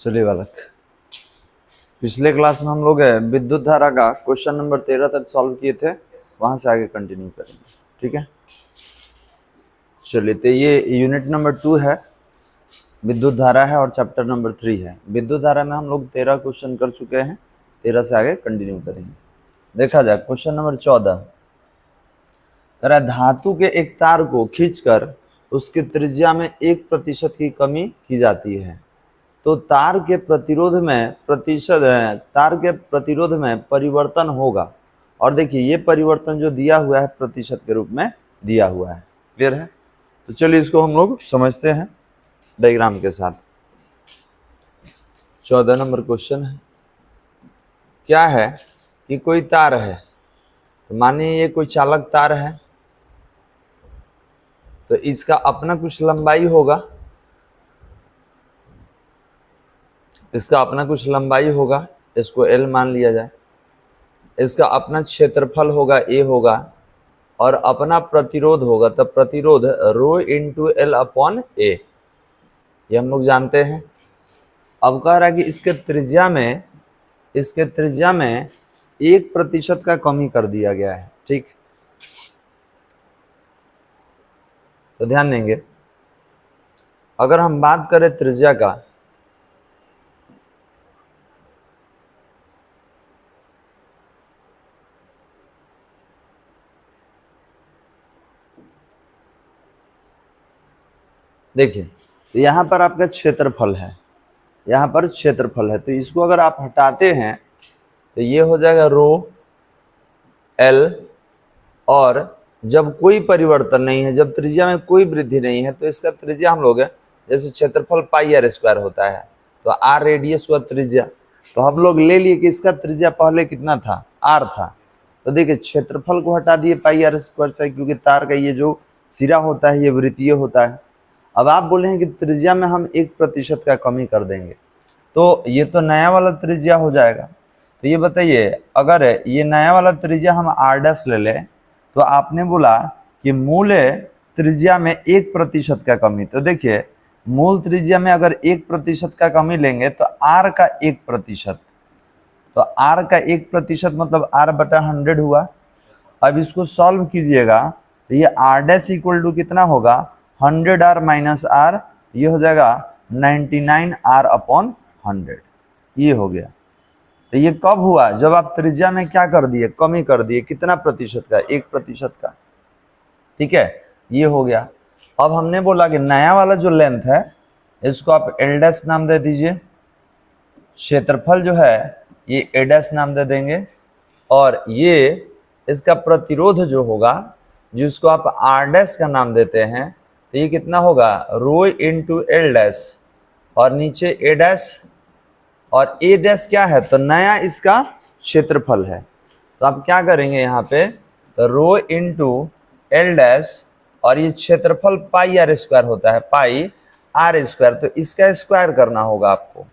चलिए बालक, पिछले क्लास में हम लोग विद्युत धारा का क्वेश्चन नंबर 13 तक सॉल्व किए थे, वहां से आगे कंटिन्यू करेंगे। ठीक है, चलिए। तो ये यूनिट नंबर 2 है, विद्युत धारा है और चैप्टर नंबर 3 है। विद्युत धारा में हम लोग 13 क्वेश्चन कर चुके हैं, 13 से आगे कंटिन्यू करेंगे। देखा जाए क्वेश्चन नंबर 14, धातु के एक तार को खींचकर उसकी त्रिज्या में 1% की कमी की जाती है, तो तार के प्रतिरोध में परिवर्तन होगा। और देखिए ये परिवर्तन जो दिया हुआ है प्रतिशत के रूप में दिया हुआ है। क्लियर है? तो चलिए इसको हम लोग समझते हैं डायग्राम के साथ। 14 नंबर क्वेश्चन है, क्या है कि कोई तार है, तो मानिए ये कोई चालक तार है, तो इसका अपना कुछ लंबाई होगा, इसको L मान लिया जाए। इसका अपना क्षेत्रफल होगा A होगा, और अपना प्रतिरोध होगा, तब प्रतिरोध rho into L upon A, ये हम लोग जानते हैं। अब कह रहा है कि इसके त्रिज्या में 1% का कमी कर दिया गया है। ठीक, तो ध्यान देंगे, अगर हम बात करें त्रिज्या का, देखिए तो यहाँ पर आपका क्षेत्रफल है, तो इसको अगर आप हटाते हैं तो ये हो जाएगा रो L, और जब कोई परिवर्तन नहीं है, जब त्रिज्या में कोई वृद्धि नहीं है, तो इसका त्रिज्या हम लोग जैसे क्षेत्रफल पाई r स्क्वायर होता है, तो r रेडियस हुआ त्रिज्या। तो हम लोग ले लिए कि इसका त्रिज्या पहले कितना था, r था। तो देखिए क्षेत्रफल को हटा दिए पाई r स्क्वायर से, क्योंकि तार का ये जो सिरा होता है ये वृत्तीय होता है। अब आप बोले हैं कि त्रिज्या में हम 1% का कमी कर देंगे, तो ये तो नया वाला त्रिज्या हो जाएगा। तो ये बताइए, अगर ये नया वाला त्रिज्या हम r' ले लें, तो आपने बोला कि मूल त्रिज्या में 1% का कमी। तो देखिए मूल त्रिज्या में अगर 1% का कमी लेंगे तो r का 1%, तो r का 1% मतलब r/100 हुआ। अब इसको सॉल्व कीजिएगा तो ये r' इक्वल टू कितना होगा, 100r माइनस r, ये हो जाएगा 99r अपॉन 100, ये हो गया। तो ये कब हुआ, जब आप त्रिज्या में क्या कर दिए, कमी कर दिए, कितना प्रतिशत का, 1% का। ठीक है, ये हो गया। अब हमने बोला कि नया वाला जो लेंथ है इसको आप L' नाम दे दीजिए, क्षेत्रफल जो है ये A' नाम दे देंगे, और ये इसका प्रतिरोध जो होगा, जिसको आप R' का नाम देते हैं, तो ये कितना होगा, रो इंटू L', और नीचे A', और A' क्या है, तो नया इसका क्षेत्रफल है। तो आप क्या करेंगे यहाँ पे, तो रो इंटू L', और ये क्षेत्रफल पाई r स्क्वायर होता है, पाई r स्क्वायर, तो इसका स्क्वायर करना होगा आपको।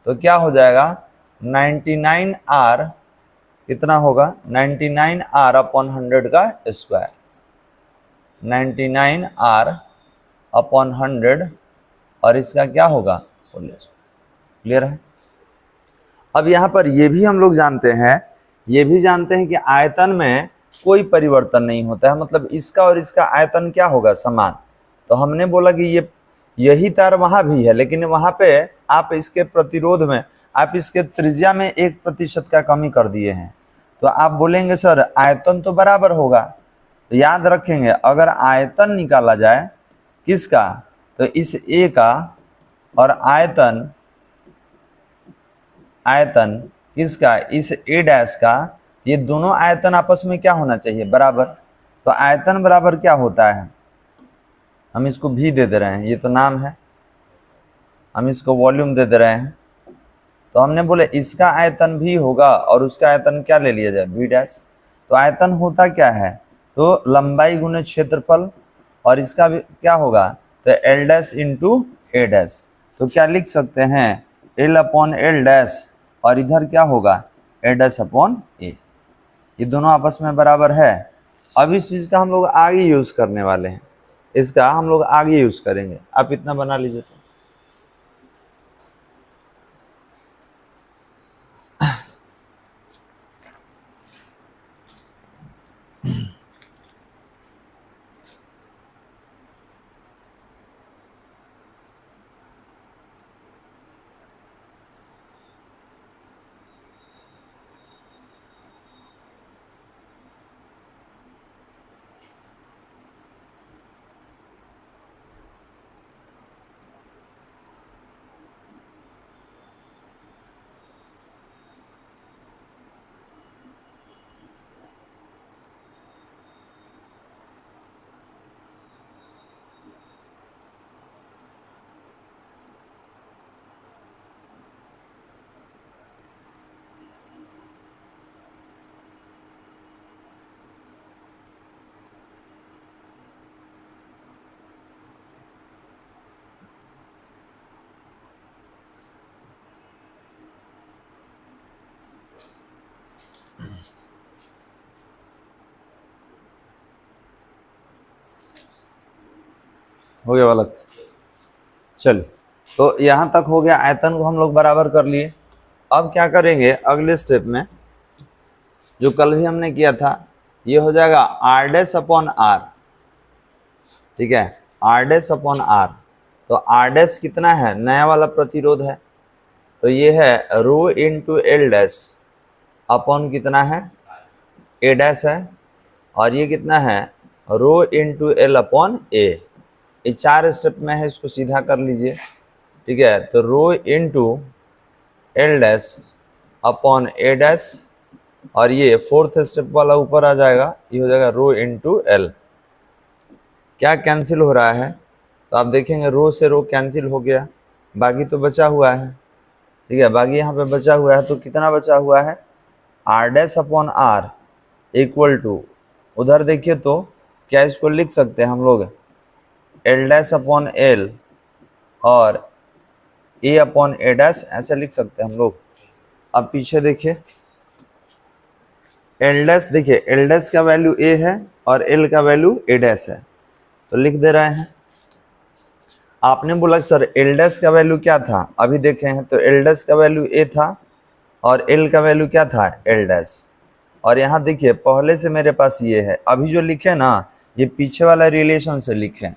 तो क्या हो जाएगा, 99r, कितना होगा, 99r अपॉन 100 का स्क्वायर, 99r अपॉन 100, और इसका क्या होगा, होल स्क्वायर। क्लियर है? अब यहाँ पर ये भी हम लोग जानते हैं कि आयतन में कोई परिवर्तन नहीं होता है, मतलब इसका और इसका आयतन क्या होगा, समान। तो हमने बोला कि यही तार वहां भी है, लेकिन वहां पे आप इसके प्रतिरोध में, आप इसके त्रिज्या में 1% का कमी कर दिए हैं। तो आप बोलेंगे सर आयतन तो बराबर होगा। तो याद रखेंगे, अगर आयतन निकाला जाए किसका, तो इस A का, और आयतन किसका, इस A' का, ये दोनों आयतन आपस में क्या होना चाहिए, बराबर। तो आयतन बराबर क्या होता है, हम इसको V दे दे रहे हैं, ये तो नाम है, हम इसको वॉल्यूम दे दे रहे हैं। तो हमने बोले इसका आयतन V होगा और उसका आयतन क्या ले लिया जाए, V'। तो आयतन होता क्या है, तो लंबाई गुने क्षेत्रफल, और इसका भी क्या होगा, तो L' इंटू A'। तो क्या लिख सकते हैं, L अपॉन L', और इधर क्या होगा, A' अपॉन A। ये दोनों आपस में बराबर है। अब इस चीज का हम लोग आगे यूज करने वाले हैं, इसका हम लोग आगे यूज करेंगे। आप इतना बना लीजिए। तो हो गया बालक। चलिए, तो यहाँ तक हो गया, आयतन को हम लोग बराबर कर लिए। अब क्या करेंगे अगले स्टेप में, जो कल भी हमने किया था, ये हो जाएगा आर डैश अपॉन आर। ठीक है, आर डैश अपॉन आर। तो आर डैश कितना है, नया वाला प्रतिरोध है, तो ये है rho into L dash upon कितना है, ए डैश है, और ये कितना है, rho into L upon A. ये 4 स्टेप में है, इसको सीधा कर लीजिए। ठीक है, तो रो इंटू एल डैश अपॉन ए डैश, और ये 4th स्टेप वाला ऊपर आ जाएगा, ये हो जाएगा रो इंटू एल। क्या कैंसिल हो रहा है, तो आप देखेंगे रो से रो कैंसिल हो गया, बाकी तो बचा हुआ है। ठीक है, बाकी यहाँ पे बचा हुआ है, तो कितना बचा हुआ है, R dash upon R equal to, उधर देखिए तो क्या इसको लिख सकते हैं हम लोग, एल डैश अपॉन एल और ए अपॉन ए डैश, ऐसे लिख सकते हैं हम लोग। अब पीछे देखिए, एल डैश, देखिए एल डैश का वैल्यू ए है और एल का वैल्यू ए डैश है, तो लिख दे रहे हैं। आपने बोला सर एल डैश का वैल्यू क्या था, अभी देखे हैं तो एल डैश का वैल्यू ए था और एल का वैल्यू क्या था, एल डैश। और यहाँ देखिए पहले से मेरे पास ये है, अभी जो लिखे ना ये पीछे वाला रिलेशन से लिखे,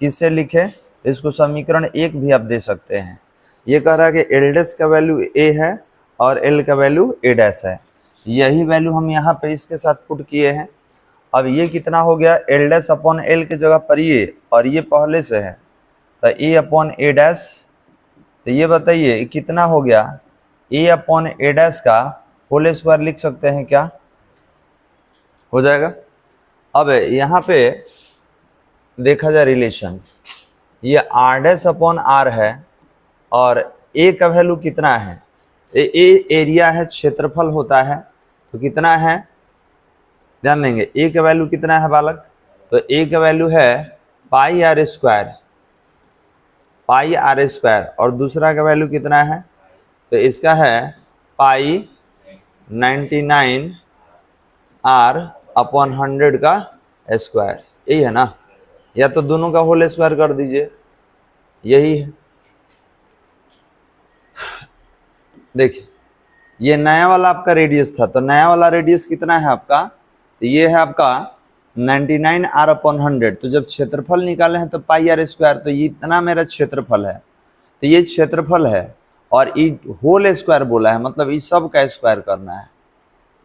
किससे लिखे, इसको समीकरण 1 भी आप दे सकते हैं। ये कह रहा है कि एल डैश का वैल्यू ए है और एल का वैल्यू ए डैश है, यही वैल्यू हम यहाँ पे इसके साथ पुट किए हैं। अब ये कितना हो गया, एल डैश अपॉन एल की जगह पर ये, और ये पहले से है तो ए अपॉन ए डैश, तो ये बताइए कितना हो गया, ए अपॉन ए डैश का होल स्क्वायर लिख सकते हैं क्या, हो जाएगा। अब यहाँ पे देखा जाए रिलेशन, ये आर डैश अपॉन आर है और ए का वैल्यू कितना है, ए एरिया है, क्षेत्रफल होता है, तो कितना है, ध्यान देंगे ए का वैल्यू कितना है बालक, तो ए का वैल्यू है pi r square, pi r square, और दूसरा का वैल्यू कितना है, तो इसका है पाई 99 आर अपॉन 100 का स्क्वायर, यही है ना, या तो दोनों का होल स्क्वायर कर दीजिए, यही है। देखिए ये नया वाला आपका रेडियस था, तो नया वाला रेडियस कितना है आपका, तो ये है आपका 99 आर अपॉन 100। तो जब क्षेत्रफल निकाले हैं तो पाई आर स्क्वायर, तो ये इतना मेरा क्षेत्रफल है, तो ये क्षेत्रफल है, और ये होल स्क्वायर बोला है, मतलब इस सब का स्क्वायर करना है।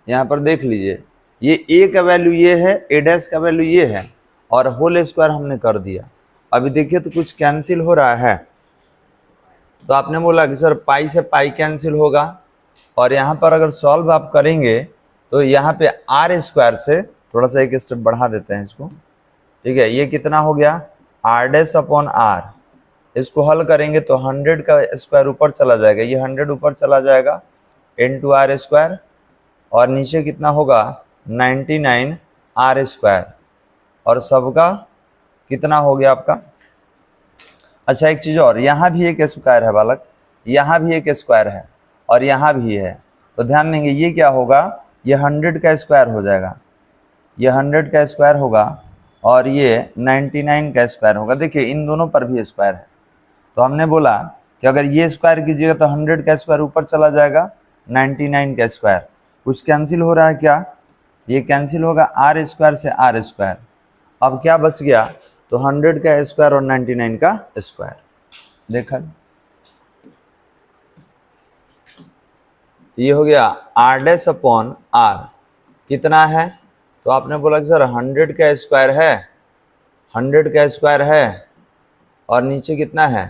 यहाँ पर देख लीजिए, ये ए का वैल्यू ये है, ए डैश का वैल्यू ये है, और होल स्क्वायर हमने कर दिया। अभी देखिए तो कुछ कैंसिल हो रहा है, तो आपने बोला कि सर पाई से पाई कैंसिल होगा, और यहाँ पर अगर सॉल्व आप करेंगे तो यहाँ पे आर स्क्वायर से थोड़ा सा एक स्टेप बढ़ा देते हैं इसको। ठीक है, ये कितना हो गया, आर डैश अपॉन आर, इसको हल करेंगे तो 100 का स्क्वायर ऊपर चला जाएगा, ये 100 ऊपर चला जाएगा इनटू आर स्क्वायर, और नीचे कितना होगा 99 आर स्क्वायर, और सबका कितना हो गया आपका। अच्छा एक चीज़ और, यहाँ भी एक स्क्वायर है बालक, यहाँ भी एक स्क्वायर है और यहाँ भी है, तो ध्यान देंगे ये क्या होगा, ये 100 का स्क्वायर हो जाएगा, ये 100 का स्क्वायर होगा और ये 99 का स्क्वायर होगा। देखिए इन दोनों पर भी स्क्वायर है, तो हमने बोला कि अगर ये स्क्वायर कीजिएगा तो 100 का स्क्वायर ऊपर चला जाएगा, 99 का स्क्वायर, कुछ कैंसिल हो रहा है क्या, ये कैंसिल होगा आर स्क्वायर से आर स्क्वायर। अब क्या बच गया, तो 100 का स्क्वायर और 99 का स्क्वायर। देखा, ये हो गया आर डैश अपॉन आर, कितना है, तो आपने बोला कि सर 100 का स्क्वायर है, 100 का स्क्वायर है, और नीचे कितना है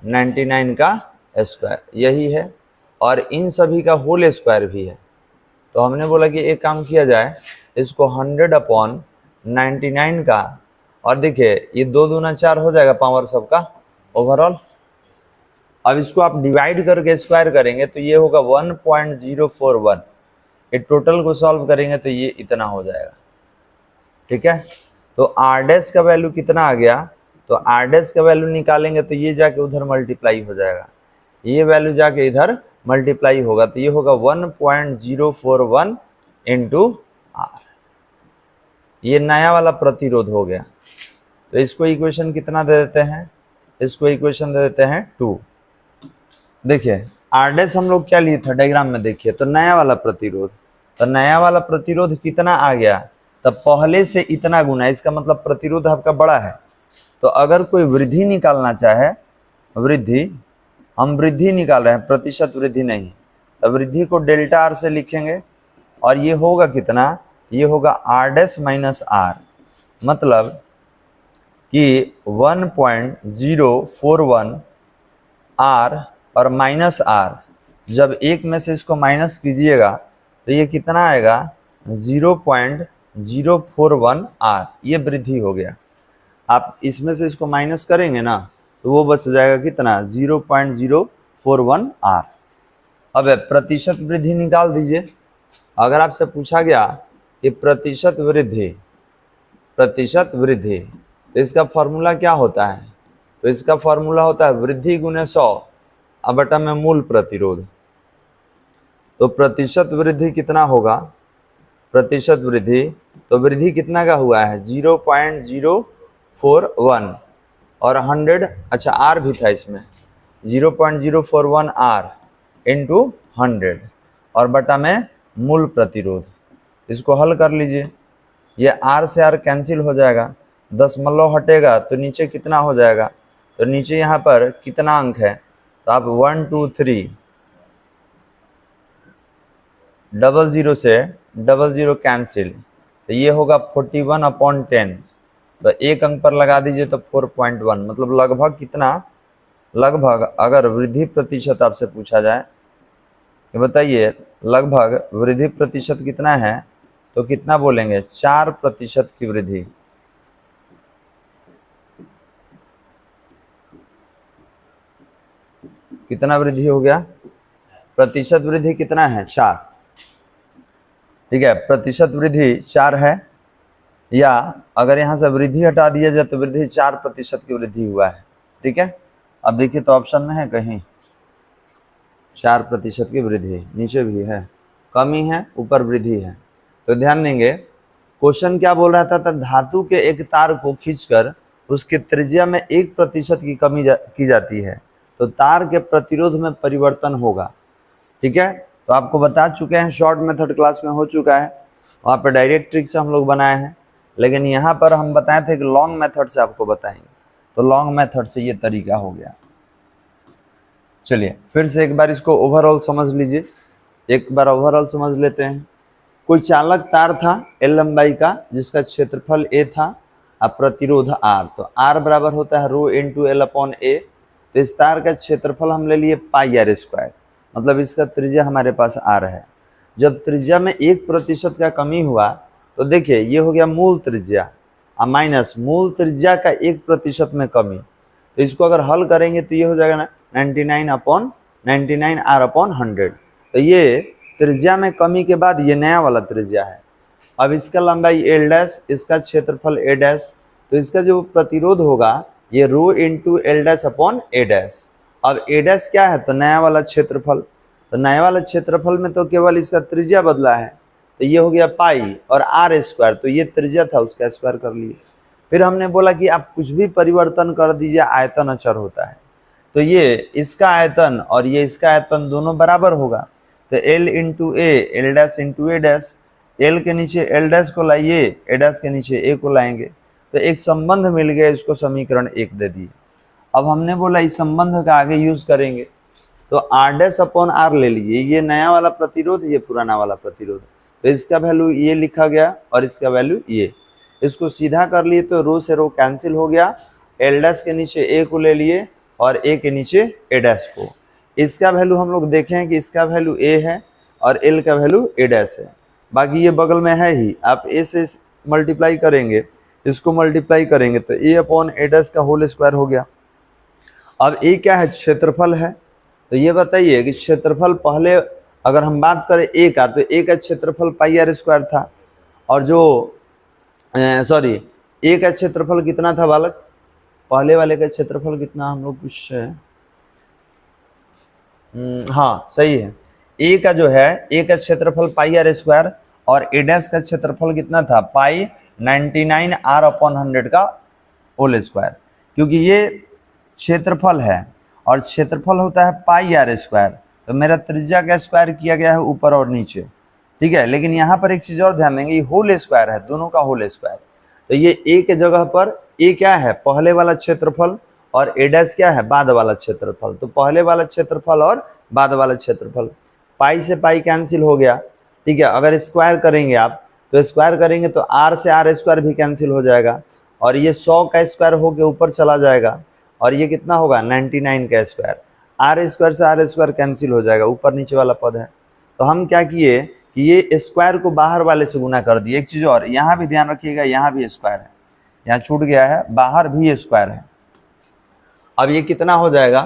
99 का स्क्वायर, यही है, और इन सभी का होल स्क्वायर भी है। तो हमने बोला कि एक काम किया जाए, इसको 100 अपॉन 99 का, और देखिए ये 2 दूना 4 हो जाएगा पावर सबका ओवरऑल। अब इसको आप डिवाइड करके स्क्वायर करेंगे तो ये होगा 1.041, ये टोटल को सॉल्व करेंगे तो ये इतना हो जाएगा। ठीक है, तो आर डैश का वैल्यू कितना आ गया, तो आर डैश का वैल्यू निकालेंगे तो ये जाके उधर मल्टीप्लाई हो जाएगा, ये वैल्यू जाके इधर मल्टीप्लाई होगा, तो ये होगा 1.041 इंटू आर, ये नया वाला प्रतिरोध हो गया। तो इसको इक्वेशन कितना दे देते हैं, इसको इक्वेशन दे देते हैं 2। देखिए आर डैश हम लोग क्या लिए थे डायग्राम में, देखिए तो नया वाला प्रतिरोध, तो नया वाला प्रतिरोध कितना आ गया, तब पहले से इतना गुना, इसका मतलब प्रतिरोध आपका बड़ा है। तो अगर कोई वृद्धि निकालना चाहे, वृद्धि, हम वृद्धि निकाल रहे हैं, प्रतिशत वृद्धि नहीं, तो वृद्धि को डेल्टा आर से लिखेंगे और ये होगा कितना, ये होगा आर डैश माइनस आर, मतलब कि 1.041 आर और माइनस आर, जब एक में से इसको माइनस कीजिएगा तो ये कितना आएगा 0.041 आर, ये वृद्धि हो गया। आप इसमें से इसको माइनस करेंगे ना तो वो बच जाएगा कितना 0.041 आर। अब प्रतिशत वृद्धि निकाल दीजिए। अगर आपसे पूछा गया कि प्रतिशत वृद्धि, प्रतिशत वृद्धि, तो इसका फॉर्मूला क्या होता है, तो इसका फॉर्मूला होता है वृद्धि गुने 100 अब बटा में मूल प्रतिरोध। तो प्रतिशत वृद्धि कितना होगा, प्रतिशत वृद्धि, तो वृद्धि कितना का हुआ है 0.041 और 100, अच्छा आर भी था इसमें, 0.041 आर इंटू 100 और बटा में मूल प्रतिरोध। इसको हल कर लीजिए, ये आर से आर कैंसिल हो जाएगा, 10 हटेगा तो नीचे कितना हो जाएगा, तो नीचे यहाँ पर कितना अंक है, तो आप 1 2 3 00 से 00 कैंसिल, तो ये होगा 41/10, तो एक अंक पर लगा दीजिए तो 4.1, मतलब लगभग कितना, लगभग अगर वृद्धि प्रतिशत आपसे पूछा जाए तो बताइए लगभग वृद्धि प्रतिशत कितना है, तो कितना बोलेंगे 4% की वृद्धि। कितना वृद्धि हो गया, प्रतिशत वृद्धि कितना है 4, ठीक है, प्रतिशत वृद्धि 4 है, या अगर यहाँ से वृद्धि हटा दिया जाए तो वृद्धि 4% की वृद्धि हुआ है, ठीक है। अब देखिए तो ऑप्शन में है कहीं 4% की वृद्धि, नीचे भी है कमी है, ऊपर वृद्धि है। तो ध्यान देंगे क्वेश्चन क्या बोल रहा था, धातु के एक तार को खींचकर उसके त्रिज्या में 1% की कमी की जाती है तो तार के प्रतिरोध में परिवर्तन होगा, ठीक है। तो आपको बता चुके हैं, शॉर्ट मेथड क्लास में हो चुका है, वहाँ पर डायरेक्ट ट्रिक से हम लोग बनाए हैं, लेकिन यहाँ पर हम बताए थे कि लॉन्ग मेथड से आपको बताएंगे, तो लॉन्ग मेथड से ये तरीका हो गया। चलिए फिर से एक बार इसको ओवरऑल समझ लीजिए, एक बार ओवरऑल समझ लेते हैं। कोई चालक तार था एल लंबाई का जिसका क्षेत्रफल ए था और प्रतिरोध आर, तो आर बराबर होता है रो इंटू एल अपॉन ए। तो इस तार का क्षेत्रफल हम ले लिए पाई आर स्क्वायर, मतलब इसका त्रिज्या हमारे पास आर है। जब त्रिज्या में 1% का कमी हुआ तो देखिए ये हो गया मूल त्रिज्या और माइनस मूल त्रिज्या का 1% में कमी, तो इसको अगर हल करेंगे तो ये हो जाएगा ना 99 आर अपॉन 100। तो ये त्रिज्या में कमी के बाद ये नया वाला त्रिज्या है। अब इसका लंबाई एल डैश, इसका क्षेत्रफल ए डैश, तो इसका जो प्रतिरोध होगा ये रो इंटू एल डैश अपॉन ए डैश। अब ए डैश क्या है, तो नया वाला क्षेत्रफल, तो नया वाला क्षेत्रफल में तो केवल इसका त्रिज्या बदला है, तो ये हो गया पाई और आर स्क्वायर, तो ये त्रिज्या था उसका स्क्वायर कर लिए। फिर हमने बोला कि आप कुछ भी परिवर्तन कर दीजिए आयतन अचर होता है, तो ये इसका आयतन और ये इसका आयतन दोनों बराबर होगा, तो एल इंटू ए, एल डैश इंटू ए डैश, एल के नीचे एल डैश को लाइए, ए डैश के नीचे ए को लाएंगे, तो एक संबंध मिल गया, इसको समीकरण 1 दे दिए। अब हमने बोला इस संबंध का आगे यूज करेंगे, तो आर डैश अपॉन आर ले लीजिए, ये नया वाला प्रतिरोध, ये पुराना वाला प्रतिरोध, तो इसका वैल्यू ये लिखा गया और इसका वैल्यू ये, इसको सीधा कर लिए तो रो से रो कैंसिल हो गया, एल डैश के नीचे ए को ले लिए और ए के नीचे ए डैश को। इसका वैल्यू हम लोग देखें कि इसका वैल्यू ए है और एल का वैल्यू ए डैश है, बाकी ये बगल में है ही, आप ए से मल्टीप्लाई करेंगे, इसको मल्टीप्लाई करेंगे तो ए अपॉन ए डैश का होल स्क्वायर हो गया। अब ए क्या है, क्षेत्रफल है, तो ये बताइए कि क्षेत्रफल पहले अगर हम बात करें ए का, तो ए का क्षेत्रफल पाई आर स्क्वायर था, और जो सॉरी ए का क्षेत्रफल कितना था बालक, पहले वाले का क्षेत्रफल कितना हम लोग कुछ हाँ सही है, ए का जो है ए का क्षेत्रफल पाई आर स्क्वायर और ए डैश का क्षेत्रफल कितना था पाई 99 आर अपॉन 100 का होल स्क्वायर, क्योंकि ये क्षेत्रफल है और क्षेत्रफल होता है पाई आर स्क्वायर, तो मेरा त्रिज्या का स्क्वायर किया गया है ऊपर और नीचे, ठीक है। लेकिन यहाँ पर एक चीज और ध्यान देंगे, ये होल स्क्वायर है, दोनों का होल स्क्वायर, तो ये ए के जगह पर ए क्या है, पहले वाला क्षेत्रफल, और ए डैश क्या है, बाद वाला क्षेत्रफल, तो पहले वाला क्षेत्रफल और बाद वाला क्षेत्रफल, पाई से पाई कैंसिल हो गया, ठीक है। अगर स्क्वायर करेंगे आप तो स्क्वायर करेंगे तो आर से आर स्क्वायर भी कैंसिल हो जाएगा, और ये 100 का स्क्वायर होके ऊपर चला जाएगा, और ये कितना होगा 99 का स्क्वायर, आर स्क्वायर से आर स्क्वायर कैंसिल हो जाएगा, ऊपर नीचे वाला पद है। तो हम क्या किए कि ये स्क्वायर को बाहर वाले से गुना कर दिए। एक चीज और यहाँ भी ध्यान रखिएगा, यहाँ भी स्क्वायर है, यहाँ छूट गया है, बाहर भी स्क्वायर है। अब ये कितना हो जाएगा,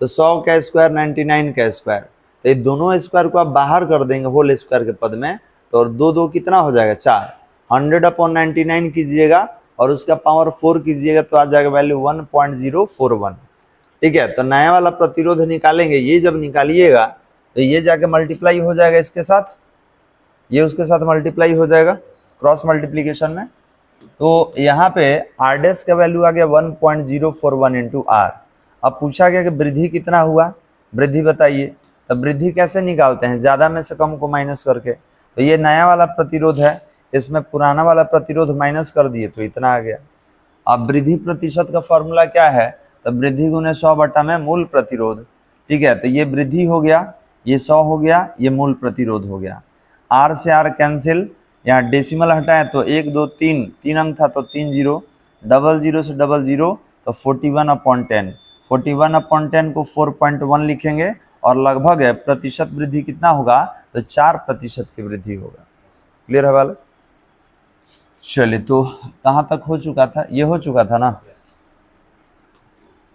तो 100 का स्क्वायर 99 का स्क्वायर, तो ये दोनों स्क्वायर को आप बाहर कर देंगे होल स्क्वायर के पद में, तो और दो दो कितना हो जाएगा 4, 100/99 कीजिएगा और उसका पावर 4 कीजिएगा तो आ जाएगा वैल्यू 1.041, ठीक है। तो नया वाला प्रतिरोध निकालेंगे, ये जब निकालिएगा तो ये जाके मल्टीप्लाई हो जाएगा इसके साथ, ये उसके साथ मल्टीप्लाई हो जाएगा क्रॉस मल्टीप्लीकेशन में, तो यहाँ पे आर डैश का वैल्यू आ गया 1.041 इंटू आर। अब पूछा गया कि वृद्धि कितना हुआ, वृद्धि बताइए, तब वृद्धि कैसे निकालते हैं, ज़्यादा में से कम को माइनस करके, तो ये नया वाला प्रतिरोध है, इसमें पुराना वाला प्रतिरोध माइनस कर दिए तो इतना आ गया। अब वृद्धि प्रतिशत का फॉर्मूला क्या है, तो वृद्धि गुने 100 बटा में मूल प्रतिरोध, ठीक है। तो ये वृद्धि हो गया, ये 100 हो गया, ये मूल प्रतिरोध हो गया, आर से आर कैंसिल, यहाँ डेसिमल हटाएं तो 1 2 3 3 अंक था तो 3 0, डबल जीरो से डबल जीरो तो 41/10, 41/10 को 4.1 लिखेंगे, और लगभग है प्रतिशत वृद्धि कितना होगा, तो 4% की वृद्धि होगा। क्लियर है वाला? चलिए, तो कहाँ तक हो चुका था, ये हो चुका था ना,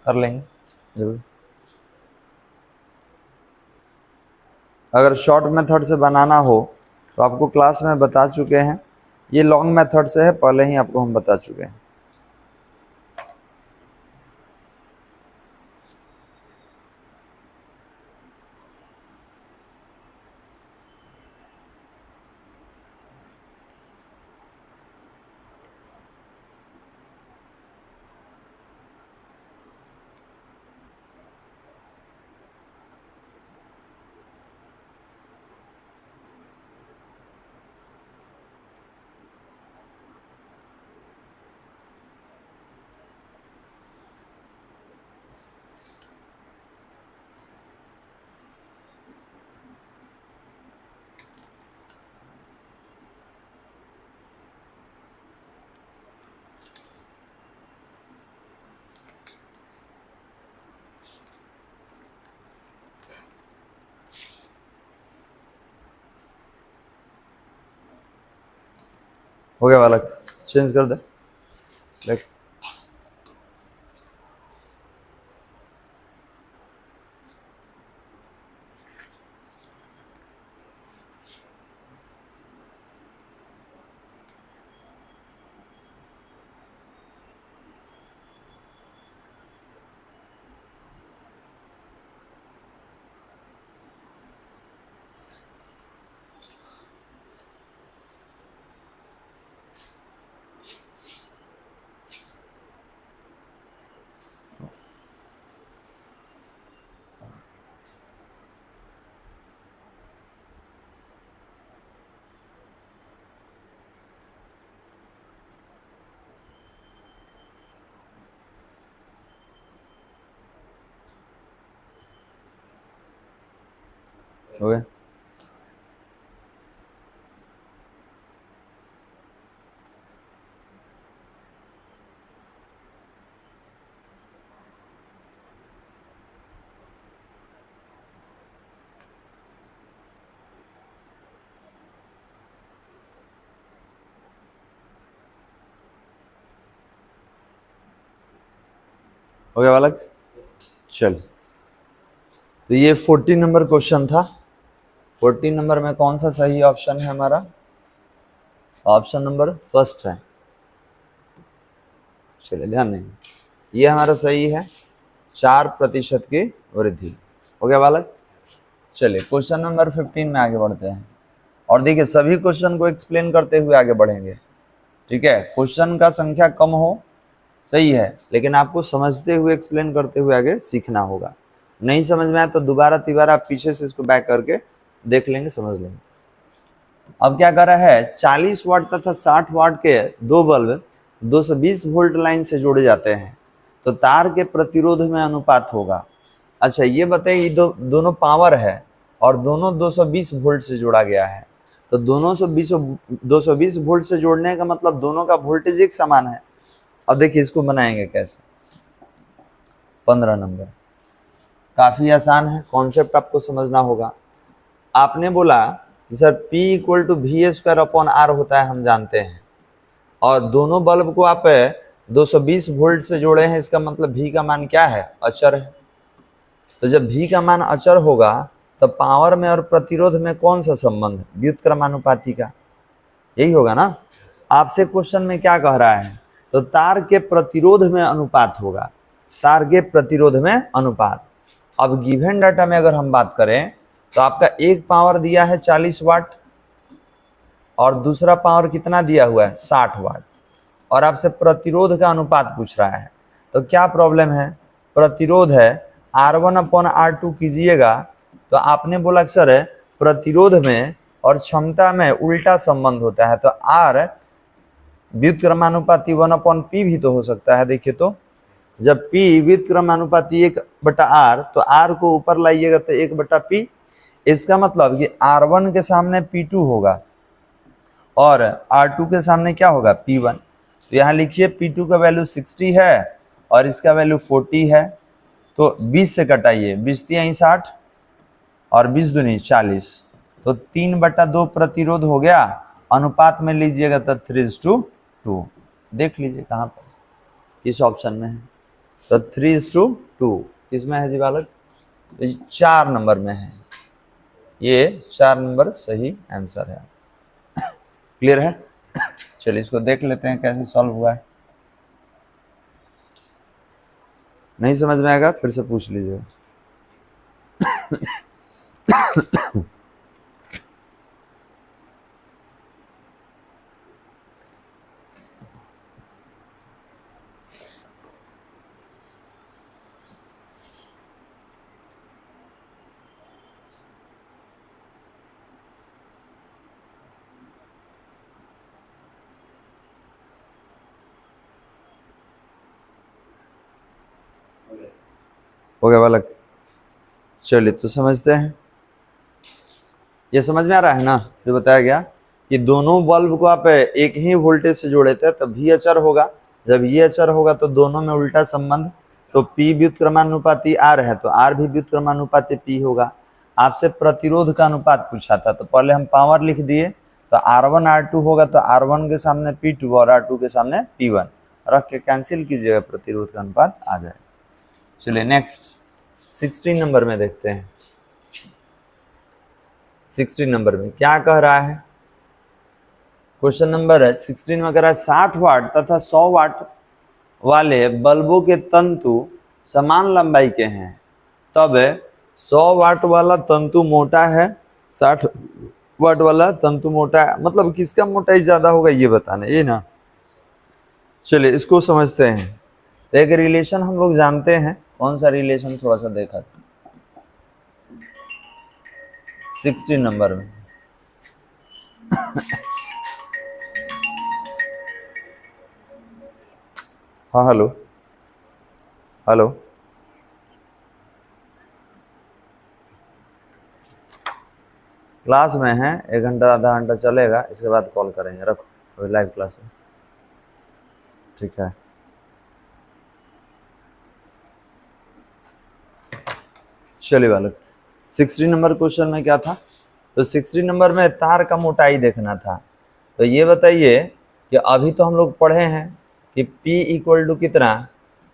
कर लेंगे जरूर। अगर शॉर्ट मेथड से बनाना हो तो आपको क्लास में बता चुके हैं, ये लॉन्ग मेथड से है, पहले ही आपको हम बता चुके हैं। हो गया बालक, चेंज कर दे सिलेक्ट। हो गया, हो गया बालक। चल, तो ये 14 नंबर क्वेश्चन था। 14 नंबर में कौन सा सही ऑप्शन है हमारा, ऑप्शन नंबर फर्स्ट है। चलिए ध्यान देंगे, ये हमारा सही है, 4% की वृद्धि। हो गया बालक। चलिए क्वेश्चन नंबर 15 में आगे बढ़ते हैं, और देखिए सभी क्वेश्चन को एक्सप्लेन करते हुए आगे बढ़ेंगे, ठीक है। क्वेश्चन का संख्या कम हो, सही है, लेकिन आपको समझते हुए एक्सप्लेन करते हुए आगे सीखना होगा। नहीं समझ में आया तो दोबारा तिबारा आप पीछे से इसको बैक करके देख लेंगे, समझ लेंगे। अब क्या कर रहा है, 40 वाट तथा 60 वाट के दो बल्ब 220 वोल्ट लाइन से जोड़े जाते हैं, तो तार के प्रतिरोध में अनुपात होगा। अच्छा ये बताइए, दोनों पावर है और दोनों 220 वोल्ट से जोड़ा गया है, तो दोनों 220 वोल्ट से जोड़ने का मतलब दोनों का वोल्टेज एक समान है। अब देखिए इसको बनाएंगे कैसे। 15 नंबर काफी आसान है, कॉन्सेप्ट आपको समझना होगा। आपने बोला sir P equal to V²/R होता है, हम जानते हैं, और दोनों बल्ब को आप 220 वोल्ट से जोड़े हैं, इसका मतलब V का मान क्या है, अचर है। तो जब V का मान अचर होगा तो पावर में और प्रतिरोध में कौन सा संबंध, व्युत्क्रमानुपाती का, यही होगा ना। आपसे क्वेश्चन में क्या कह रहा है, तो तार के प्रतिरोध में अनुपात होगा, तार के प्रतिरोध में अनुपात। अब गिवन डाटा में अगर हम बात करें तो आपका एक पावर दिया है 40 वाट और दूसरा पावर कितना दिया हुआ है, 60 वाट, और आपसे प्रतिरोध का अनुपात पूछ रहा है। तो क्या प्रॉब्लम है, प्रतिरोध है R1/R2 कीजिएगा, तो आपने बोला सर प्रतिरोध में और क्षमता में उल्टा संबंध होता है, तो R व्युत्क्रमानुपाती 1/P भी तो हो सकता है। देखिए तो जब P व्युत्क्रमानुपाती 1/R, तो R को ऊपर लाइएगा तो 1/P, इसका मतलब कि R1 के सामने P2 होगा और R2 के सामने क्या होगा, P1। तो यहाँ लिखिए P2 का वैल्यू 60 है और इसका वैल्यू 40 है, तो 20 से कटाइए, 20 × 60 और 20 दूनी 40, तो 3/2 प्रतिरोध हो गया। अनुपात में लीजिएगा तो 3:2। देख लीजिए कहाँ पर, किस ऑप्शन में है, तो 3:2 किसमें है जी बालक, तो 4 नंबर में है, ये 4 नंबर सही आंसर है। क्लियर है। चलिए इसको देख लेते हैं कैसे सॉल्व हुआ है। नहीं समझ में आएगा फिर से पूछ लीजिएगा। हो गया बालक, चलिए तो समझते हैं। ये समझ में आ रहा है ना, जो बताया गया कि दोनों बल्ब को आप एक ही वोल्टेज से जोड़े थे तो V अचर होगा, जब ये अचर होगा तो दोनों में उल्टा संबंध, तो P व्युत्क्रमानुपाती R है तो R भी व्युत्क्रमानुपाती P होगा। आपसे प्रतिरोध का अनुपात पूछा था, तो पहले हम पावर लिख दिए, तो R1/R2 होगा, तो R1 के सामने P2 और R2 के सामने P1 रख के कैंसिल कीजिएगा, प्रतिरोध का अनुपात आ जाए। चलिए नेक्स्ट 16 नंबर में देखते हैं। 16 नंबर में क्या कह रहा है, क्वेश्चन नंबर है 16 में कह रहा है 60 वाट तथा 100 वाट वाले बल्बों के तंतु समान लंबाई के हैं, तब 100 वाट वाला तंतु मोटा है, 60 वाट वाला तंतु मोटा है, मतलब किसका मोटाई ज्यादा होगा ये बताना, ये ना। चलिए इसको समझते हैं। एक रिलेशन हम लोग जानते हैं, कौन सा रिलेशन, थोड़ा सा देखा 16 नंबर में। हाँ हेलो हेलो, क्लास में है, 1 घंटा आधा घंटा चलेगा, इसके बाद कॉल करेंगे, रखो अभी लाइव क्लास में, ठीक है। चलिए बालक 16 नंबर क्वेश्चन में क्या था, तो 16 नंबर में तार का मोटाई देखना था। तो ये बताइए कि अभी तो हम लोग पढ़े हैं कि P इक्वल टू कितना,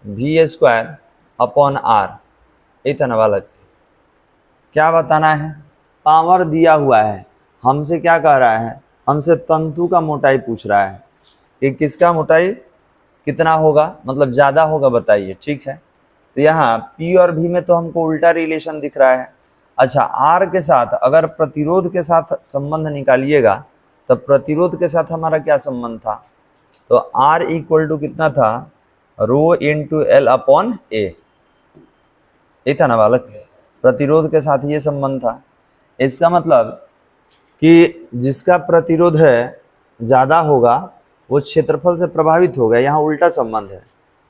V²/R, यही था ना बालक। क्या बताना है, पावर दिया हुआ है, हमसे क्या कह रहा है, हमसे तंतु का मोटाई पूछ रहा है कि किसका मोटाई कितना होगा, मतलब ज़्यादा होगा बताइए, ठीक है। तो यहाँ P और V में तो हमको उल्टा रिलेशन दिख रहा है। अच्छा R के साथ अगर प्रतिरोध के साथ संबंध निकालिएगा तो प्रतिरोध के साथ हमारा क्या संबंध था, तो R इक्वल टू कितना था, रो इंटू एल अपॉन ए, ये था ना बालक, प्रतिरोध के साथ ये संबंध था। इसका मतलब कि जिसका प्रतिरोध है ज्यादा होगा वो क्षेत्रफल से प्रभावित होगा, यहाँ उल्टा संबंध है।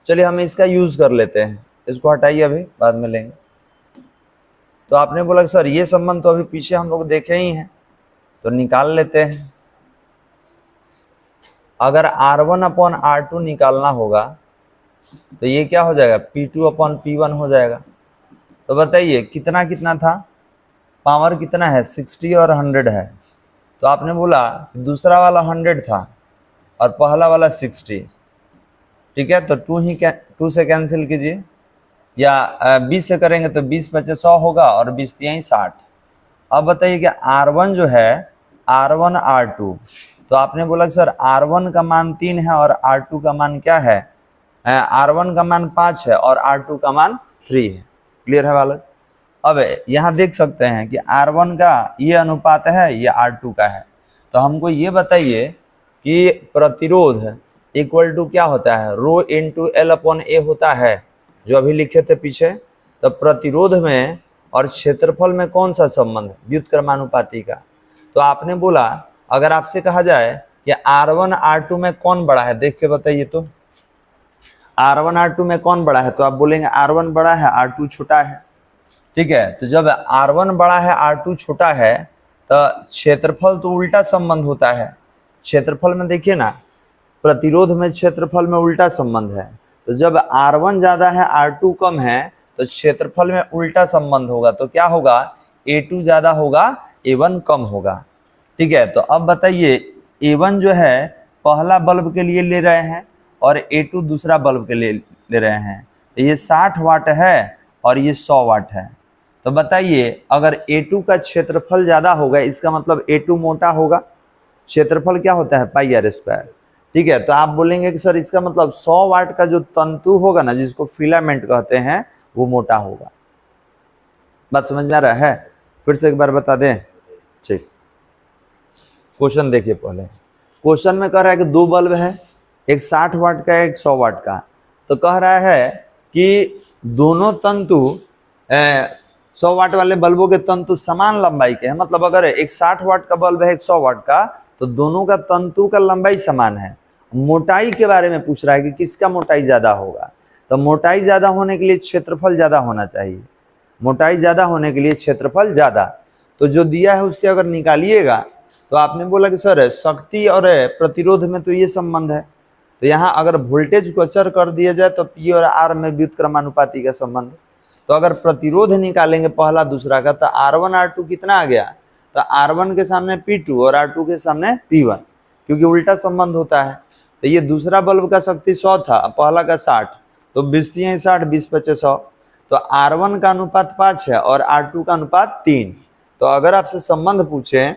चलिए हम इसका यूज कर लेते हैं, इसको हटाइए, अभी बाद में लेंगे। तो आपने बोला कि सर ये संबंध तो अभी पीछे हम लोग देखे ही हैं, तो निकाल लेते हैं। अगर R1 अपॉन R2 निकालना होगा तो ये क्या हो जाएगा, P2 अपॉन P1 हो जाएगा। तो बताइए कितना कितना था, पावर कितना है, 60 और 100 है। तो आपने बोला दूसरा वाला 100 था और पहला वाला 60, ठीक है। तो 2 से कैंसिल कीजिए, या 20 से करेंगे तो 20 × 5 100 होगा और 20 × 3 60। अब बताइए कि R1 जो है, R1 R2, तो आपने बोला कि सर R1 का मान 3 है और R2 का मान क्या है, R1 का मान 5 है और R2 का मान 3 है। क्लियर है बालक। अब यहाँ देख सकते हैं कि R1 का ये अनुपात है, ये R2 का है। तो हमको ये बताइए कि प्रतिरोध इक्वल टू क्या होता है, rho into L upon A होता है, जो अभी लिखे थे पीछे। तो प्रतिरोध में और क्षेत्रफल में कौन सा संबंध, व्युत्क्रमानुपाती का। तो आपने बोला अगर आपसे कहा जाए कि R1 R2 में कौन बड़ा है, देख के बताइए तो R1 R2 में कौन बड़ा है, तो आप बोलेंगे R1 बड़ा है R2 छोटा है, ठीक है। तो जब R1 बड़ा है R2 छोटा है तो क्षेत्रफल तो उल्टा संबंध होता है। क्षेत्रफल में देखिए ना, प्रतिरोध में क्षेत्रफल में उल्टा संबंध है। तो जब R1 ज्यादा है R2 कम है तो क्षेत्रफल में उल्टा संबंध होगा। तो क्या होगा, A2 ज्यादा होगा A1 कम होगा, ठीक है। तो अब बताइए A1 जो है पहला बल्ब के लिए ले रहे हैं और A2 दूसरा बल्ब के लिए ले रहे हैं। तो ये 60 वाट है और ये 100 वाट है। तो बताइए अगर A2 का क्षेत्रफल ज्यादा होगा, इसका मतलब A2 मोटा होगा। क्षेत्रफल क्या होता है, पाई आर स्क्वायर, ठीक है। तो आप बोलेंगे कि सर इसका मतलब 100 वाट का जो तंतु होगा ना, जिसको फिलामेंट कहते हैं, वो मोटा होगा। बात समझ में आ रहा है, फिर से एक बार बता दें, ठीक। क्वेश्चन देखिए पहले, क्वेश्चन में कह रहा है कि दो बल्ब है, एक 60 वाट का एक 100 वाट का। तो कह रहा है कि दोनों तंतु 100 वाट वाले बल्बों के तंतु समान लंबाई के हैं। मतलब अगर एक 60 वाट का बल्ब है एक 100 वाट का, तो दोनों का तंतु का लंबाई समान है। मोटाई के बारे में पूछ रहा है कि किसका मोटाई ज्यादा होगा। तो मोटाई ज्यादा होने के लिए क्षेत्रफल ज्यादा होना चाहिए, मोटाई ज्यादा होने के लिए क्षेत्रफल ज्यादा। तो जो दिया है उससे अगर निकालिएगा, तो आपने बोला कि सर शक्ति और प्रतिरोध में तो ये संबंध है। तो यहाँ अगर वोल्टेज को अचर कर दिया जाए तो P और R में व्युत्क्रमानुपाती का संबंध। तो अगर प्रतिरोध निकालेंगे पहला दूसरा का, तो R1 R2 कितना आ गया, तो R1 के सामने P2 और R2 के सामने P1, क्योंकि उल्टा संबंध होता है। तो ये दूसरा बल्ब का शक्ति 100 था, पहला का 60, तो 20 × 60 20 × 5 100। तो R1 का अनुपात 5 है और R2 का अनुपात 3। तो अगर आपसे संबंध पूछे,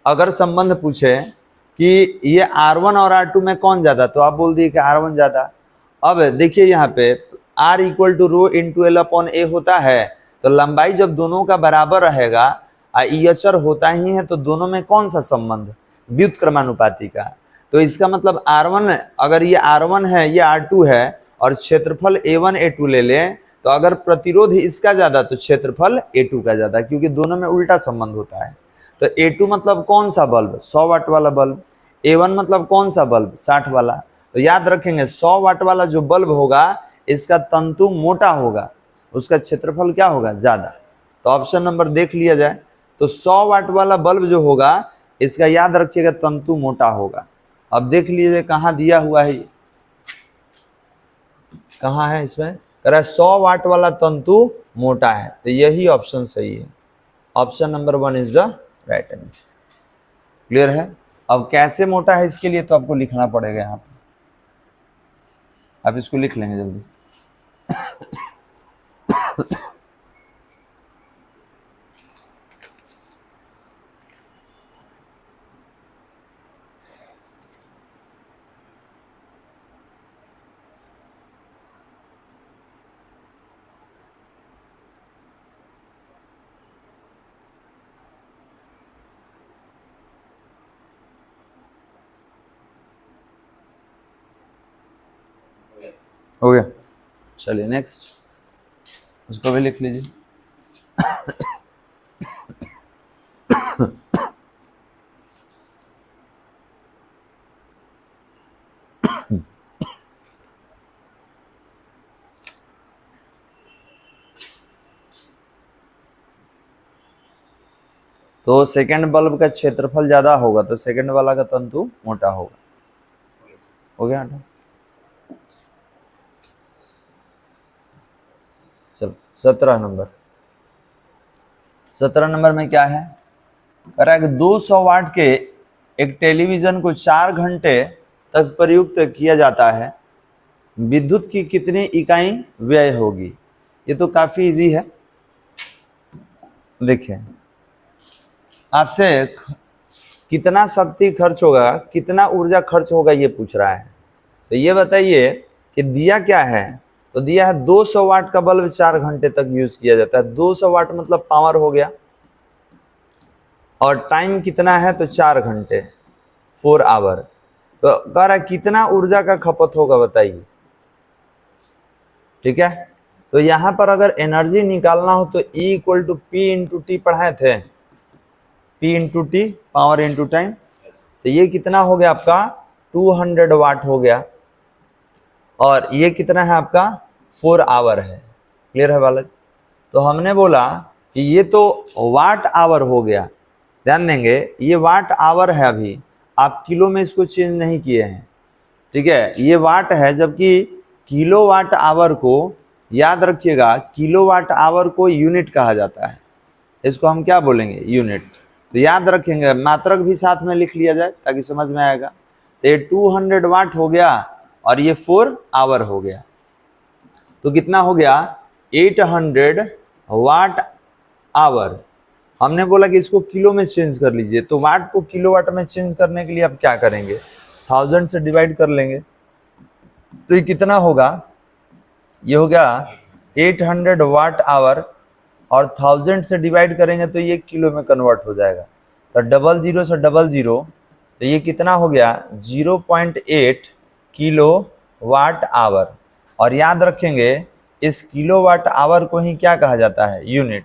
अगर संबंध पूछे कि ये R1 और R2 में कौन ज्यादा, तो आप बोल दिए कि R1 ज्यादा। अब देखिए यहाँ पे R equal to rho into L upon A होता है। तो लंबाई जब दोनों का बराबर रहेगा, ई अचर होता ही है, तो दोनों में कौन सा संबंध, व्युत्क्रमानुपाती का। तो इसका मतलब R1, अगर ये R1 है ये R2 है और क्षेत्रफल A1 A2 ले लें, तो अगर प्रतिरोध इसका ज्यादा तो क्षेत्रफल A2 का ज्यादा, क्योंकि दोनों में उल्टा संबंध होता है। तो A2 मतलब कौन सा बल्ब, 100 वाट वाला बल्ब। A1 मतलब कौन सा बल्ब, 60 वाला। तो याद रखेंगे 100 वाट वाला जो बल्ब होगा इसका तंतु मोटा होगा, उसका क्षेत्रफल क्या होगा, ज्यादा। तो ऑप्शन नंबर देख लिया जाए, तो 100 वाट वाला बल्ब जो होगा इसका याद रखिएगा तंतु मोटा होगा। अब देख लीजिए कहाँ दिया हुआ है, कहाँ है इसमें, कह रहा है 100 वाट वाला तंतु मोटा है। तो यही ऑप्शन सही है, option number 1 is the right answer. Clear है। अब कैसे मोटा है इसके लिए तो आपको लिखना पड़ेगा, यहाँ पे आप इसको लिख लेंगे जल्दी। हो गया। चलिए नेक्स्ट, उसको भी लिख लीजिए। तो सेकंड बल्ब का क्षेत्रफल ज्यादा होगा तो सेकंड वाला का तंतु मोटा होगा। हो गया। चलो 17 नंबर। 17 नंबर में क्या है, कह रहा है कि 200 वाट के एक टेलीविजन को 4 घंटे तक प्रयुक्त किया जाता है, विद्युत की कितनी इकाई व्यय होगी। ये तो काफी इजी है। देखिए आपसे कितना शक्ति खर्च होगा, कितना ऊर्जा खर्च होगा ये पूछ रहा है। तो ये बताइए कि दिया क्या है, तो दिया है 200 वाट का बल्ब 4 घंटे तक यूज किया जाता है। 200 वाट मतलब पावर हो गया, और टाइम कितना है तो 4 घंटे, 4 आवर। तो कह रहा है कितना ऊर्जा का खपत होगा बताइए। ठीक है, तो यहां पर अगर एनर्जी निकालना हो तो E equal to P into T पढ़ाए थे, P into T, power into time. तो ये कितना हो गया आपका 200 वाट हो गया, और ये कितना है आपका 4 आवर है। क्लियर है बालक। तो हमने बोला कि ये तो वाट आवर हो गया, ध्यान देंगे ये वाट आवर है, अभी आप किलो में इसको चेंज नहीं किए हैं। ठीक है, ये वाट है, जबकि किलो वाट आवर को याद रखिएगा, किलो वाट आवर को यूनिट कहा जाता है। इसको हम क्या बोलेंगे, यूनिट। तो याद रखेंगे, मात्रक भी साथ में लिख लिया जाए ताकि समझ में आएगा। तो ये 200 वाट हो गया और ये 4 आवर हो गया, तो कितना हो गया 800 वाट आवर। हमने बोला कि इसको किलो में चेंज कर लीजिए, तो वाट को किलोवाट में चेंज करने के लिए आप क्या करेंगे, 1000 से डिवाइड कर लेंगे। तो ये कितना होगा, ये हो गया 800 वाट आवर, और 1000 से डिवाइड करेंगे तो ये किलो में कन्वर्ट हो जाएगा। तो 00 से 00, तो ये कितना हो गया 0.8 किलो वाट आवर। और याद रखेंगे इस किलो वाट आवर को ही क्या कहा जाता है, यूनिट।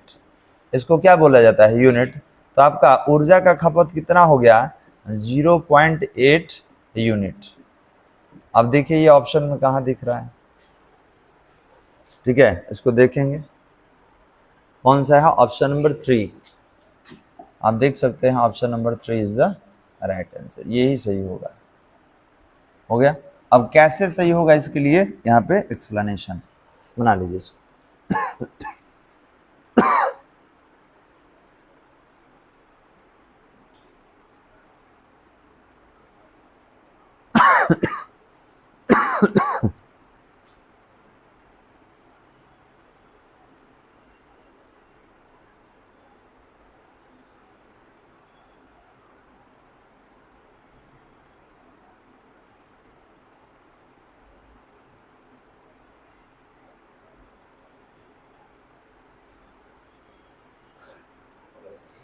इसको क्या बोला जाता है, यूनिट। तो आपका ऊर्जा का खपत कितना हो गया 0.8 यूनिट। अब देखिए ये ऑप्शन में कहाँ दिख रहा है। ठीक है, इसको देखेंगे कौन सा है, ऑप्शन नंबर 3। आप देख सकते हैं option number 3 is the right answer, यही सही होगा। हो गया। अब कैसे सही होगा इसके लिए यहाँ पे एक्सप्लेनेशन बना लीजिए इसको।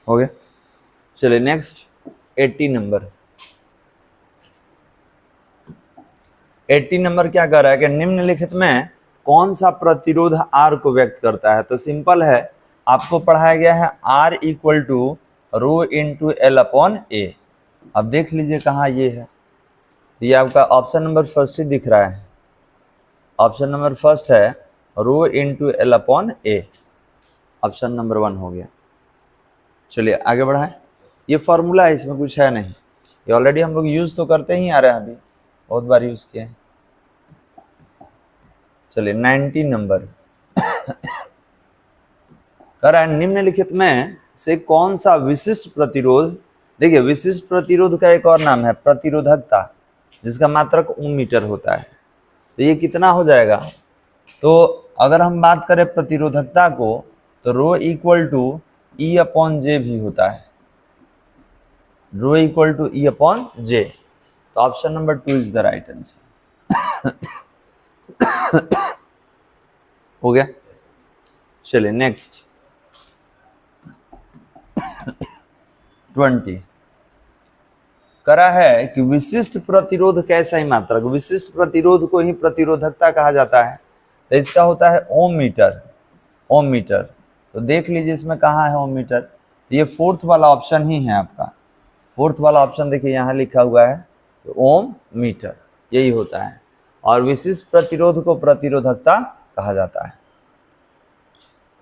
हो गया। चलिए नेक्स्ट 80 नंबर। 80 नंबर क्या कर रहा है कि निम्नलिखित में कौन सा प्रतिरोध R को व्यक्त करता है। तो सिंपल है, आपको पढ़ाया गया है R equal to rho into L upon A. अब देख लीजिए कहाँ ये है, ये आपका ऑप्शन नंबर फर्स्ट ही दिख रहा है। ऑप्शन नंबर फर्स्ट है रो इंटू एल अपॉन ए, ऑप्शन नंबर 1 हो गया। चलिए आगे बढ़ाएं। ये फॉर्मूला है, इसमें कुछ है नहीं, ये ऑलरेडी हम लोग यूज तो करते ही आ रहे हैं, अभी बहुत बार यूज किए हैं। चलिए 19 नंबर कह रहा है निम्नलिखित में से कौन सा विशिष्ट प्रतिरोध। देखिए विशिष्ट प्रतिरोध का एक और नाम है प्रतिरोधकता, जिसका मात्रक ओम मीटर होता है। तो ये कितना हो जाएगा, तो अगर हम बात करें प्रतिरोधकता को तो rho equal to E upon जे भी होता है, rho equal to E upon जे। तो option number 2 is the right answer. हो गया। चलिए नेक्स्ट 20। करा है कि विशिष्ट प्रतिरोध कैसा ही मात्रक, विशिष्ट प्रतिरोध को ही प्रतिरोधकता कहा जाता है। तो इसका होता है ओम मीटर, ओम मीटर। तो देख लीजिए इसमें कहाँ है ओम मीटर, तो ये फोर्थ वाला ऑप्शन ही है आपका, फोर्थ वाला ऑप्शन देखिए यहाँ लिखा हुआ है, तो ओम मीटर यही होता है। और विशिष्ट प्रतिरोध को प्रतिरोधकता कहा जाता है।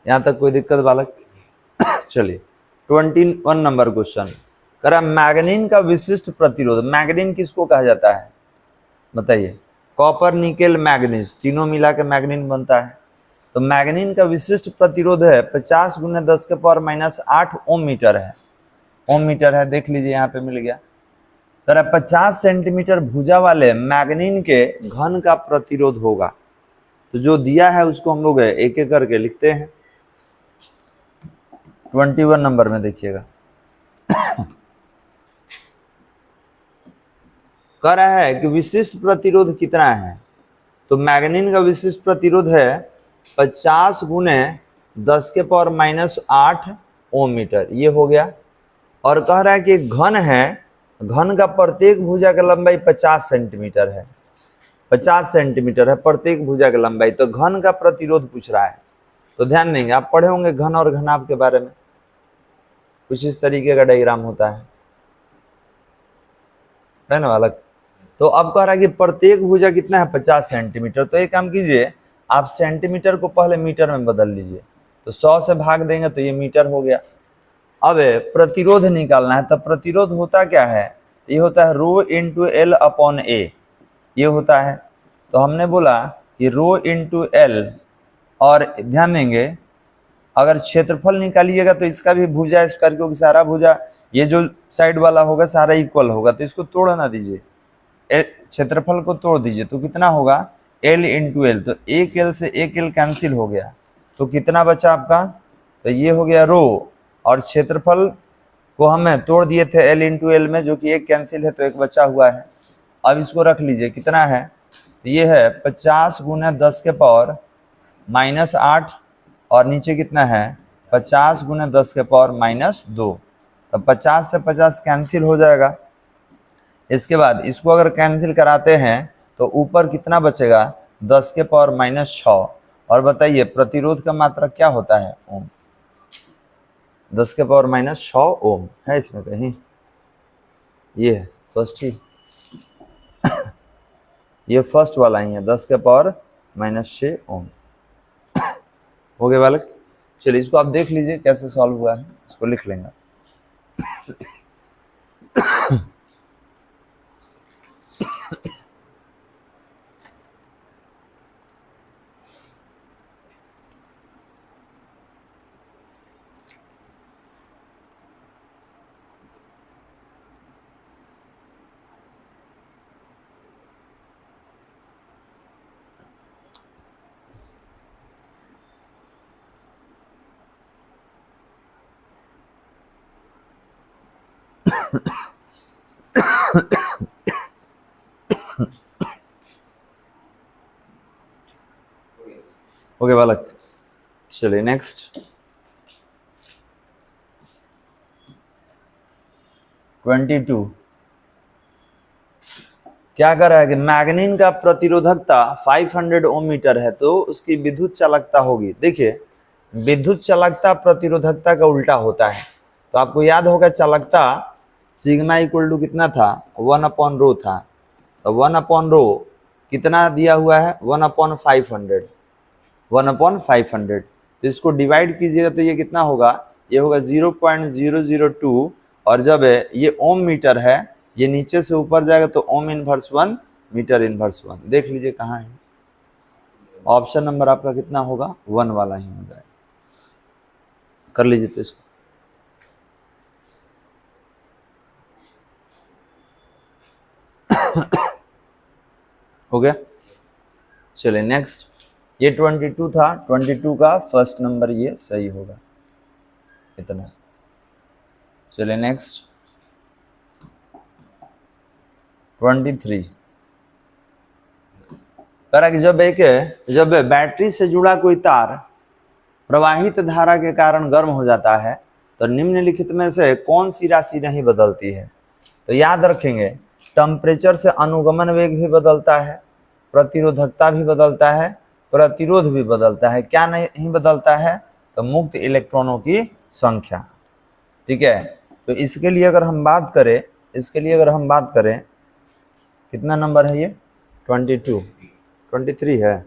यहाँ तक कोई दिक्कत बालक? चलिए 21 नंबर क्वेश्चन करा, मैग्नीन का विशिष्ट प्रतिरोध। मैग्नीन किसको कहा जाता है बताइए? कॉपर, निकेल, मैग्नीज तीनों मिला के मैग्नीन बनता है। तो मैग्नीन का विशिष्ट प्रतिरोध है 50 × 10⁻⁸ ओम मीटर है, ओम मीटर है। देख लीजिए यहाँ पे मिल गया। करा 50 सेंटीमीटर भुजा वाले मैग्नीन के घन का प्रतिरोध होगा। तो जो दिया है उसको हम लोग एक एक करके लिखते हैं। 21 नंबर में देखिएगा कह रहा है कि विशिष्ट प्रतिरोध कितना है। तो मैग्नीन का विशिष्ट प्रतिरोध है 50 × 10⁻⁸ ओम मीटर, ये हो गया। और कह रहा है कि घन है, घन का प्रत्येक भुजा की लंबाई 50 सेंटीमीटर है, 50 सेंटीमीटर है प्रत्येक भुजा की लंबाई। तो घन का प्रतिरोध पूछ रहा है। तो ध्यान देंगे, आप पढ़े होंगे घन और घनाभ के बारे में, कुछ इस तरीके का डायग्राम होता है ना बालक। तो अब कह रहा है कि प्रत्येक भुजा कितना है 50 सेंटीमीटर। तो एक काम कीजिए, आप सेंटीमीटर को पहले मीटर में बदल लीजिए। तो 100 से भाग देंगे तो ये मीटर हो गया। अब प्रतिरोध निकालना है। तो प्रतिरोध होता क्या है? ये होता है rho into L upon A, ये होता है। तो हमने बोला कि रो इंटू एल, और ध्यान देंगे अगर क्षेत्रफल निकालिएगा तो इसका भी भुजा स्क्वायर, क्योंकि सारा भुजा ये जो साइड वाला होगा सारा इक्वल होगा। तो इसको तोड़ ना दीजिए, क्षेत्रफल को तोड़ दीजिए। तो कितना होगा एल इंटू एल। तो एक एल से एक एल कैंसिल हो गया, तो कितना बचा आपका? तो ये हो गया रो, और क्षेत्रफल को हमें तोड़ दिए थे एल इंटू एल में, जो कि एक कैंसिल है तो एक बचा हुआ है। अब इसको रख लीजिए, कितना है? तो ये है 50 × 10⁻⁻8, और नीचे कितना है 50 × 10⁻−2। तो 50 से 50 कैंसिल हो जाएगा। इसके बाद इसको अगर कैंसिल कराते हैं तो ऊपर कितना बचेगा 10⁻−6। और बताइए प्रतिरोध का मात्रा क्या होता है? ओम। 10⁻−6 ओम है इसमें कहीं? ये है फर्स्ट ही ये फर्स्ट वाला ही है 10⁻−6 ओम। हो गया बालक? चलिए इसको आप देख लीजिए कैसे सॉल्व हुआ है, इसको लिख लेंगे। ओके बालक, चलिए नेक्स्ट 22 क्या कर रहा है कि मैग्नीन का प्रतिरोधकता 500 ओम मीटर है, तो उसकी विद्युत चालकता होगी। देखिए विद्युत चालकता प्रतिरोधकता का उल्टा होता है। तो आपको याद होगा चालकता सिग्मा इक्वल टू कितना था 1/ρ था। तो 1/ρ कितना दिया हुआ है 1/500, 1/500। तो इसको डिवाइड कीजिएगा तो ये कितना होगा, ये होगा 0.002। और जब ये ओम मीटर है, ये नीचे से ऊपर जाएगा तो ओम इनवर्स 1 मीटर इनवर्स 1। देख लीजिए कहाँ है। ऑप्शन नंबर आपका कितना होगा 1 वाला ही हो जाएगा। कर लीजिए तो इसको। हो गया? चलिए नेक्स्ट, ये 22 था, 22 का फर्स्ट नंबर ये सही होगा, इतना। चलिए नेक्स्ट 23 करा कि जब बैटरी से जुड़ा कोई तार प्रवाहित धारा के कारण गर्म हो जाता है तो निम्नलिखित में से कौन सी राशि नहीं बदलती है? तो याद रखेंगे टेम्परेचर से अनुगमन वेग भी बदलता है, प्रतिरोधकता भी बदलता है, प्रतिरोध भी बदलता है। क्या नहीं बदलता है? तो मुक्त इलेक्ट्रॉनों की संख्या। ठीक है, तो इसके लिए अगर हम बात करें, कितना नंबर है ये? 22, 23 है,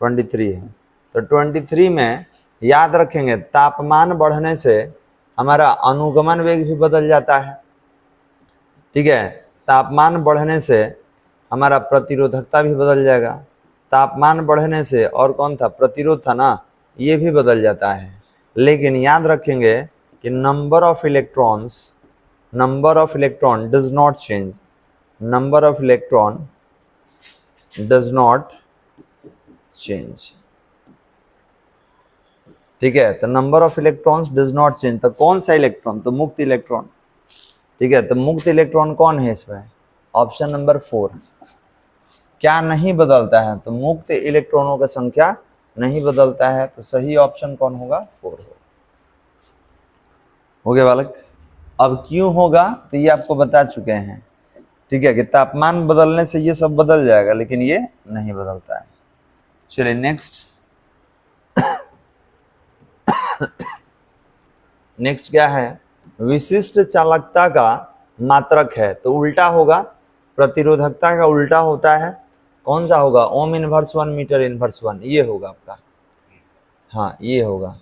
23 है। तो 23 में याद रखेंगे तापमान बढ़ने से हमारा अनुगमन वेग भी बदल जाता है। ठीक है, तापमान बढ़ने से हमारा प्रतिरोधकता भी बदल जाएगा। तापमान बढ़ने से और कौन था? प्रतिरोध था ना, ये भी बदल जाता है। लेकिन याद रखेंगे कि number of electron does not change, number of electron does not change. ठीक है, तो number of electrons does not change. तो कौन सा इलेक्ट्रॉन? तो मुक्त इलेक्ट्रॉन। ठीक है, तो मुक्त इलेक्ट्रॉन कौन है इसमें? Option number 4। क्या नहीं बदलता है? तो मुक्त इलेक्ट्रॉनों का संख्या नहीं बदलता है। तो सही ऑप्शन कौन होगा? 4 हो गया बालक। अब क्यों होगा तो ये आपको बता चुके हैं। ठीक है, कि तापमान बदलने से ये सब बदल जाएगा, लेकिन ये नहीं बदलता है। चलिए नेक्स्ट। नेक्स्ट क्या है? विशिष्ट चालकता का मात्रक है, तो उल्टा होगा, प्रतिरोधकता का उल्टा होता है। कौन सा होगा? ओम इनवर्स 1 मीटर इनवर्स 1, ये होगा आपका। हाँ, ये होगा।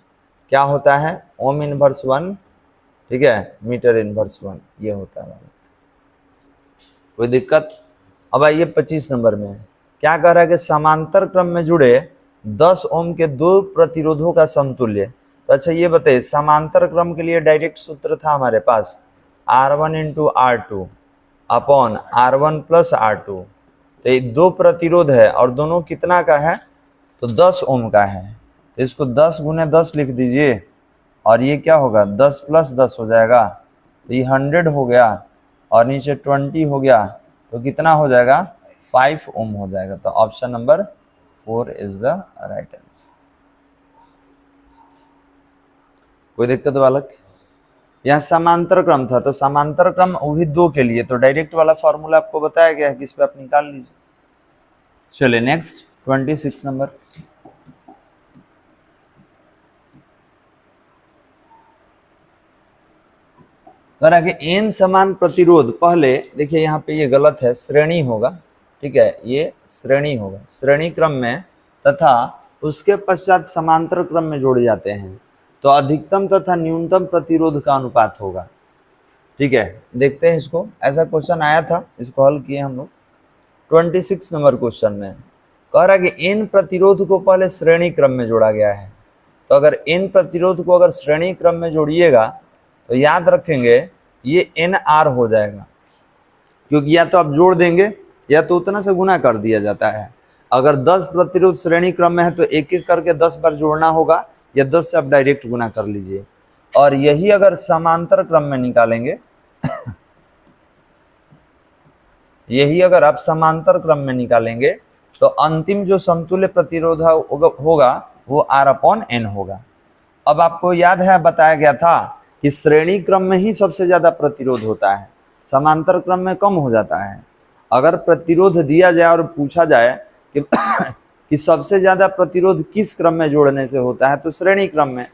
क्या होता है? ओम इनवर्स 1, ठीक है, मीटर इनवर्स 1, ये होता है। कोई दिक्कत? अब आइए 25 नंबर में क्या कह रहा है कि समांतर क्रम में जुड़े 10 ओम के 2 प्रतिरोधों का समतुल्य। तो अच्छा ये बताइए, समांतर क्रम के लिए डायरेक्ट सूत्र था हमारे पास R1 into R2 upon R1 plus R2। तो ये 2 प्रतिरोध है और दोनों कितना का है? तो 10 ओम का है। तो इसको 10 गुने 10 लिख दीजिए और ये क्या होगा? 10 प्लस 10 हो जाएगा, तो ये 100 हो गया और नीचे 20 हो गया, तो कितना हो जाएगा? 5 ओम हो जाएगा। तो option number 4 is the right answer. कोई दिक्कत बालक? यहाँ समांतर क्रम था, तो समांतर क्रम वही 2 के लिए, तो डायरेक्ट वाला फॉर्मूला आपको बताया गया है कि इस पे आप निकाल लीजिए। चलिए नेक्स्ट 26 नंबर। कह कि एन समान प्रतिरोध, पहले देखिए यहाँ पे ये गलत है, श्रेणी होगा। ठीक है, ये श्रेणी होगा, श्रेणी क्रम में तथा उसके पश्चात समांतर क्रम में जोड़े जाते हैं, तो अधिकतम तथा न्यूनतम प्रतिरोध का अनुपात होगा। ठीक है, देखते हैं इसको। ऐसा क्वेश्चन आया था, इसको हल किए हम लोग 26 नंबर क्वेश्चन में। कह रहा है कि इन प्रतिरोध को पहले श्रेणी क्रम में जोड़ा गया है। तो अगर इन प्रतिरोध को अगर श्रेणी क्रम में जोड़िएगा तो याद रखेंगे ये NR हो जाएगा, क्योंकि या तो आप जोड़ देंगे या तो उतना से गुना कर दिया जाता है। अगर 10 प्रतिरोध श्रेणी क्रम में है तो एक एक करके 10 बार जोड़ना होगा, या 10 से आप डायरेक्ट गुना कर लीजिए। और यही अगर समांतर क्रम में निकालेंगे यही अगर आप समांतर क्रम में निकालेंगे तो अंतिम जो समतुल्य प्रतिरोध होगा वो R/N होगा। अब आपको याद है बताया गया था कि श्रेणी क्रम में ही सबसे ज्यादा प्रतिरोध होता है, समांतर क्रम में कम हो जाता है। अगर प्रतिरोध दिया जाए और पूछा जाए कि कि सबसे ज्यादा प्रतिरोध किस क्रम में जोड़ने से होता है, तो श्रेणी क्रम में।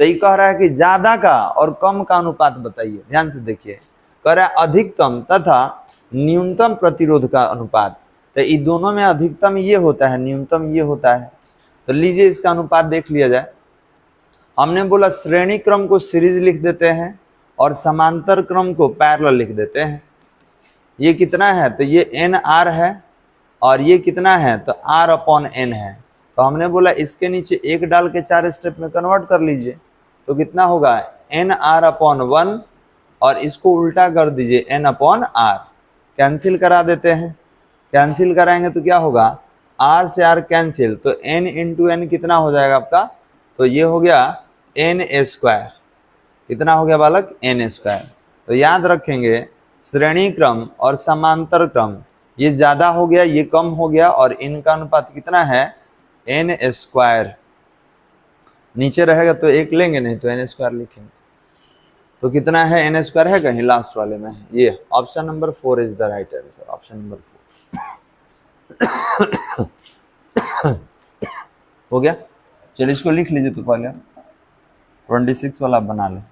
तो ये कह रहा है कि ज्यादा का और कम का अनुपात बताइए। ध्यान से देखिए, कह रहा है अधिकतम तथा न्यूनतम प्रतिरोध का अनुपात। तो इन दोनों में अधिकतम ये होता है, न्यूनतम ये होता है। तो लीजिए इसका अनुपात देख लिया जाए। हमने बोला श्रेणी क्रम को सीरीज लिख देते हैं और समांतर क्रम को पैरेलल लिख देते हैं। ये कितना है? तो ये NR है और ये कितना है? तो R/N है। तो हमने बोला इसके नीचे 1 डाल के 4 स्टेप में कन्वर्ट कर लीजिए, तो कितना होगा? NR/1 और इसको उल्टा कर दीजिए N/R। कैंसिल करा देते हैं, कैंसिल कराएंगे तो क्या होगा? R से R कैंसिल, तो N इंटू N कितना हो जाएगा आपका? तो ये हो गया N²। कितना हो गया बालक? N²। तो याद रखेंगे श्रेणी क्रम और समांतर क्रम, ये ज्यादा हो गया, ये कम हो गया, और इनका अनुपात कितना है? N²। नीचे रहेगा तो 1 लेंगे, नहीं तो N² लिखेंगे। तो कितना है, एन स्क्वायर है कहीं लास्ट वाले में, ये option number 4 is the right answer, option number 4 हो गया। चलिए इसको लिख लीजिए, तो पहले 26 वाला आप बना लो।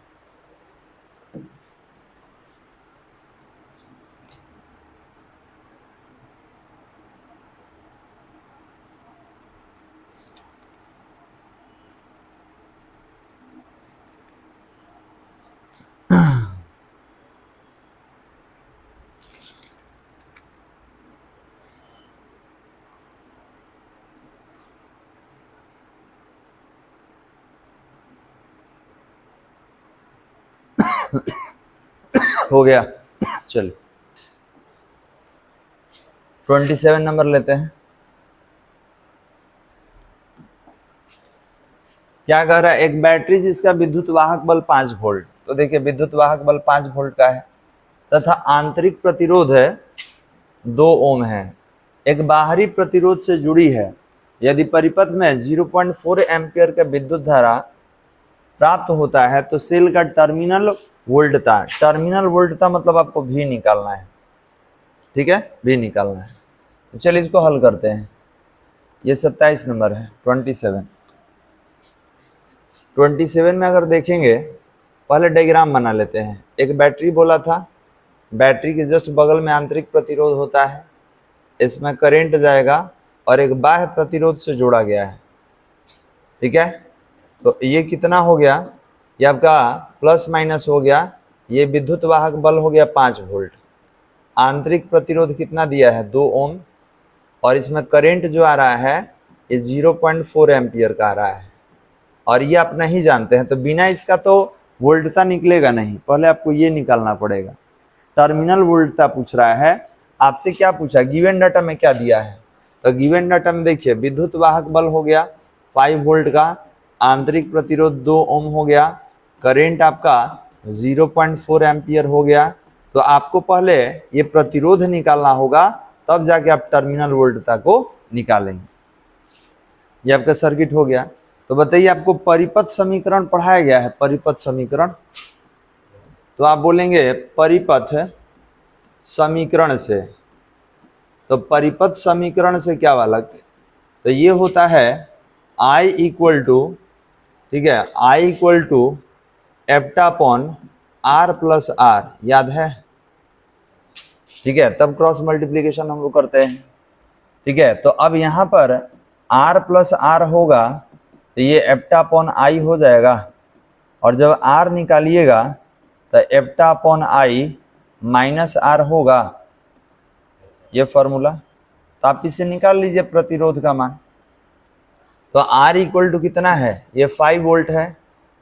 हो गया। चलिए 27 नंबर लेते हैं। क्या कह रहा है, एक बैटरी जिसका विद्युत वाहक बल 5 वोल्ट, तो देखिए विद्युत वाहक बल 5 वोल्ट का है तथा आंतरिक प्रतिरोध है 2 ओम है, एक बाहरी प्रतिरोध से जुड़ी है। यदि परिपथ में 0.4 एम्पियर का विद्युत धारा प्राप्त होता है तो सेल का टर्मिनल वोल्टता मतलब आपको भी निकालना है, ठीक है, भी निकालना है। तो चलिए इसको हल करते हैं। ये 27 नंबर है। 27 में अगर देखेंगे, पहले डायग्राम बना लेते हैं। एक बैटरी बोला था, बैटरी के जस्ट बगल में आंतरिक प्रतिरोध होता है, इसमें करंट जाएगा और एक बाह्य प्रतिरोध से जोड़ा गया है, ठीक है। तो ये कितना हो गया, ये आपका प्लस माइनस हो गया, ये विद्युत वाहक बल हो गया 5 वोल्ट, आंतरिक प्रतिरोध कितना दिया है 2 ओम, और इसमें करंट जो आ रहा है ये 0.4 एम्पियर का आ रहा है, और ये आप नहीं जानते हैं तो बिना इसका तो वोल्टता निकलेगा नहीं, पहले आपको ये निकालना पड़ेगा। टर्मिनल वोल्टता पूछ रहा है आपसे, क्या पूछा, गिवन डाटा में क्या दिया है, तो गिवन डाटा में देखिए विद्युत वाहक बल हो गया 5 वोल्ट का, आंतरिक प्रतिरोध 2 ओम हो गया, करंट आपका 0.4 एम्पियर हो गया। तो आपको पहले ये प्रतिरोध निकालना होगा, तब जाके आप टर्मिनल वोल्टता को निकालेंगे। ये आपका सर्किट हो गया। तो बताइए आपको परिपथ समीकरण पढ़ाया गया है, परिपथ समीकरण, तो आप बोलेंगे परिपथ समीकरण से, तो परिपथ समीकरण से क्या वाला, तो ये होता है I इक्वल टू, ठीक है, I इक्वल टू एप्टा अपॉन R प्लस R, याद है, ठीक है, तब क्रॉस मल्टीप्लीकेशन हम लोग करते हैं, ठीक है। तो अब यहाँ पर R प्लस R होगा तो ये एप्टा अपॉन आई हो जाएगा, और जब R निकालिएगा तो एप्टा अपॉन आई माइनस R होगा, ये फॉर्मूला। तो आप इसे निकाल लीजिए प्रतिरोध का मान। तो R इक्वल टू कितना है, ये 5 वोल्ट है,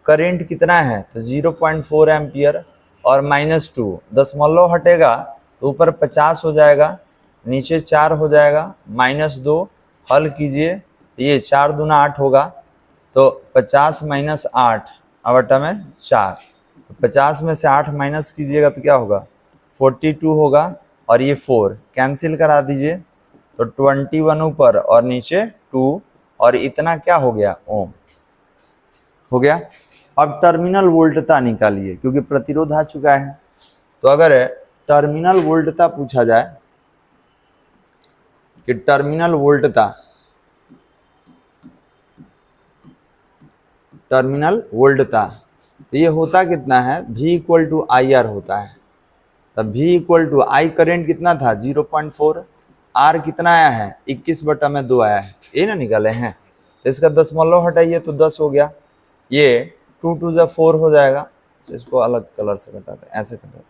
करंट कितना है तो 0.4 एम्पियर और -2, दशमलव हटेगा तो ऊपर 50 हो जाएगा, नीचे 4 हो जाएगा, -2 हल कीजिए तो ये 4 दूना 8 होगा, तो 50 माइनस 8 अवटा में 4, तो 50 में से 8 माइनस कीजिएगा तो क्या होगा 42 होगा, और ये 4 कैंसिल करा दीजिए तो 21 ऊपर और नीचे 2, और इतना क्या हो गया ओम हो गया। अब टर्मिनल वोल्टता निकालिए क्योंकि प्रतिरोध आ चुका है। तो अगर टर्मिनल वोल्टता पूछा जाए कि टर्मिनल वोल्टता तो ये होता कितना है, V equal to I R होता है। तब V equal to I current कितना था 0.4, R कितना आया है 21/2 आया है, ये ना निकाले हैं, तो इसका दशमलव हटाइए तो 10 हो गया, ये 2 2 जा 4 हो जाएगा, इसको अलग कलर से कटाते हैं, ऐसे कटाते हैं,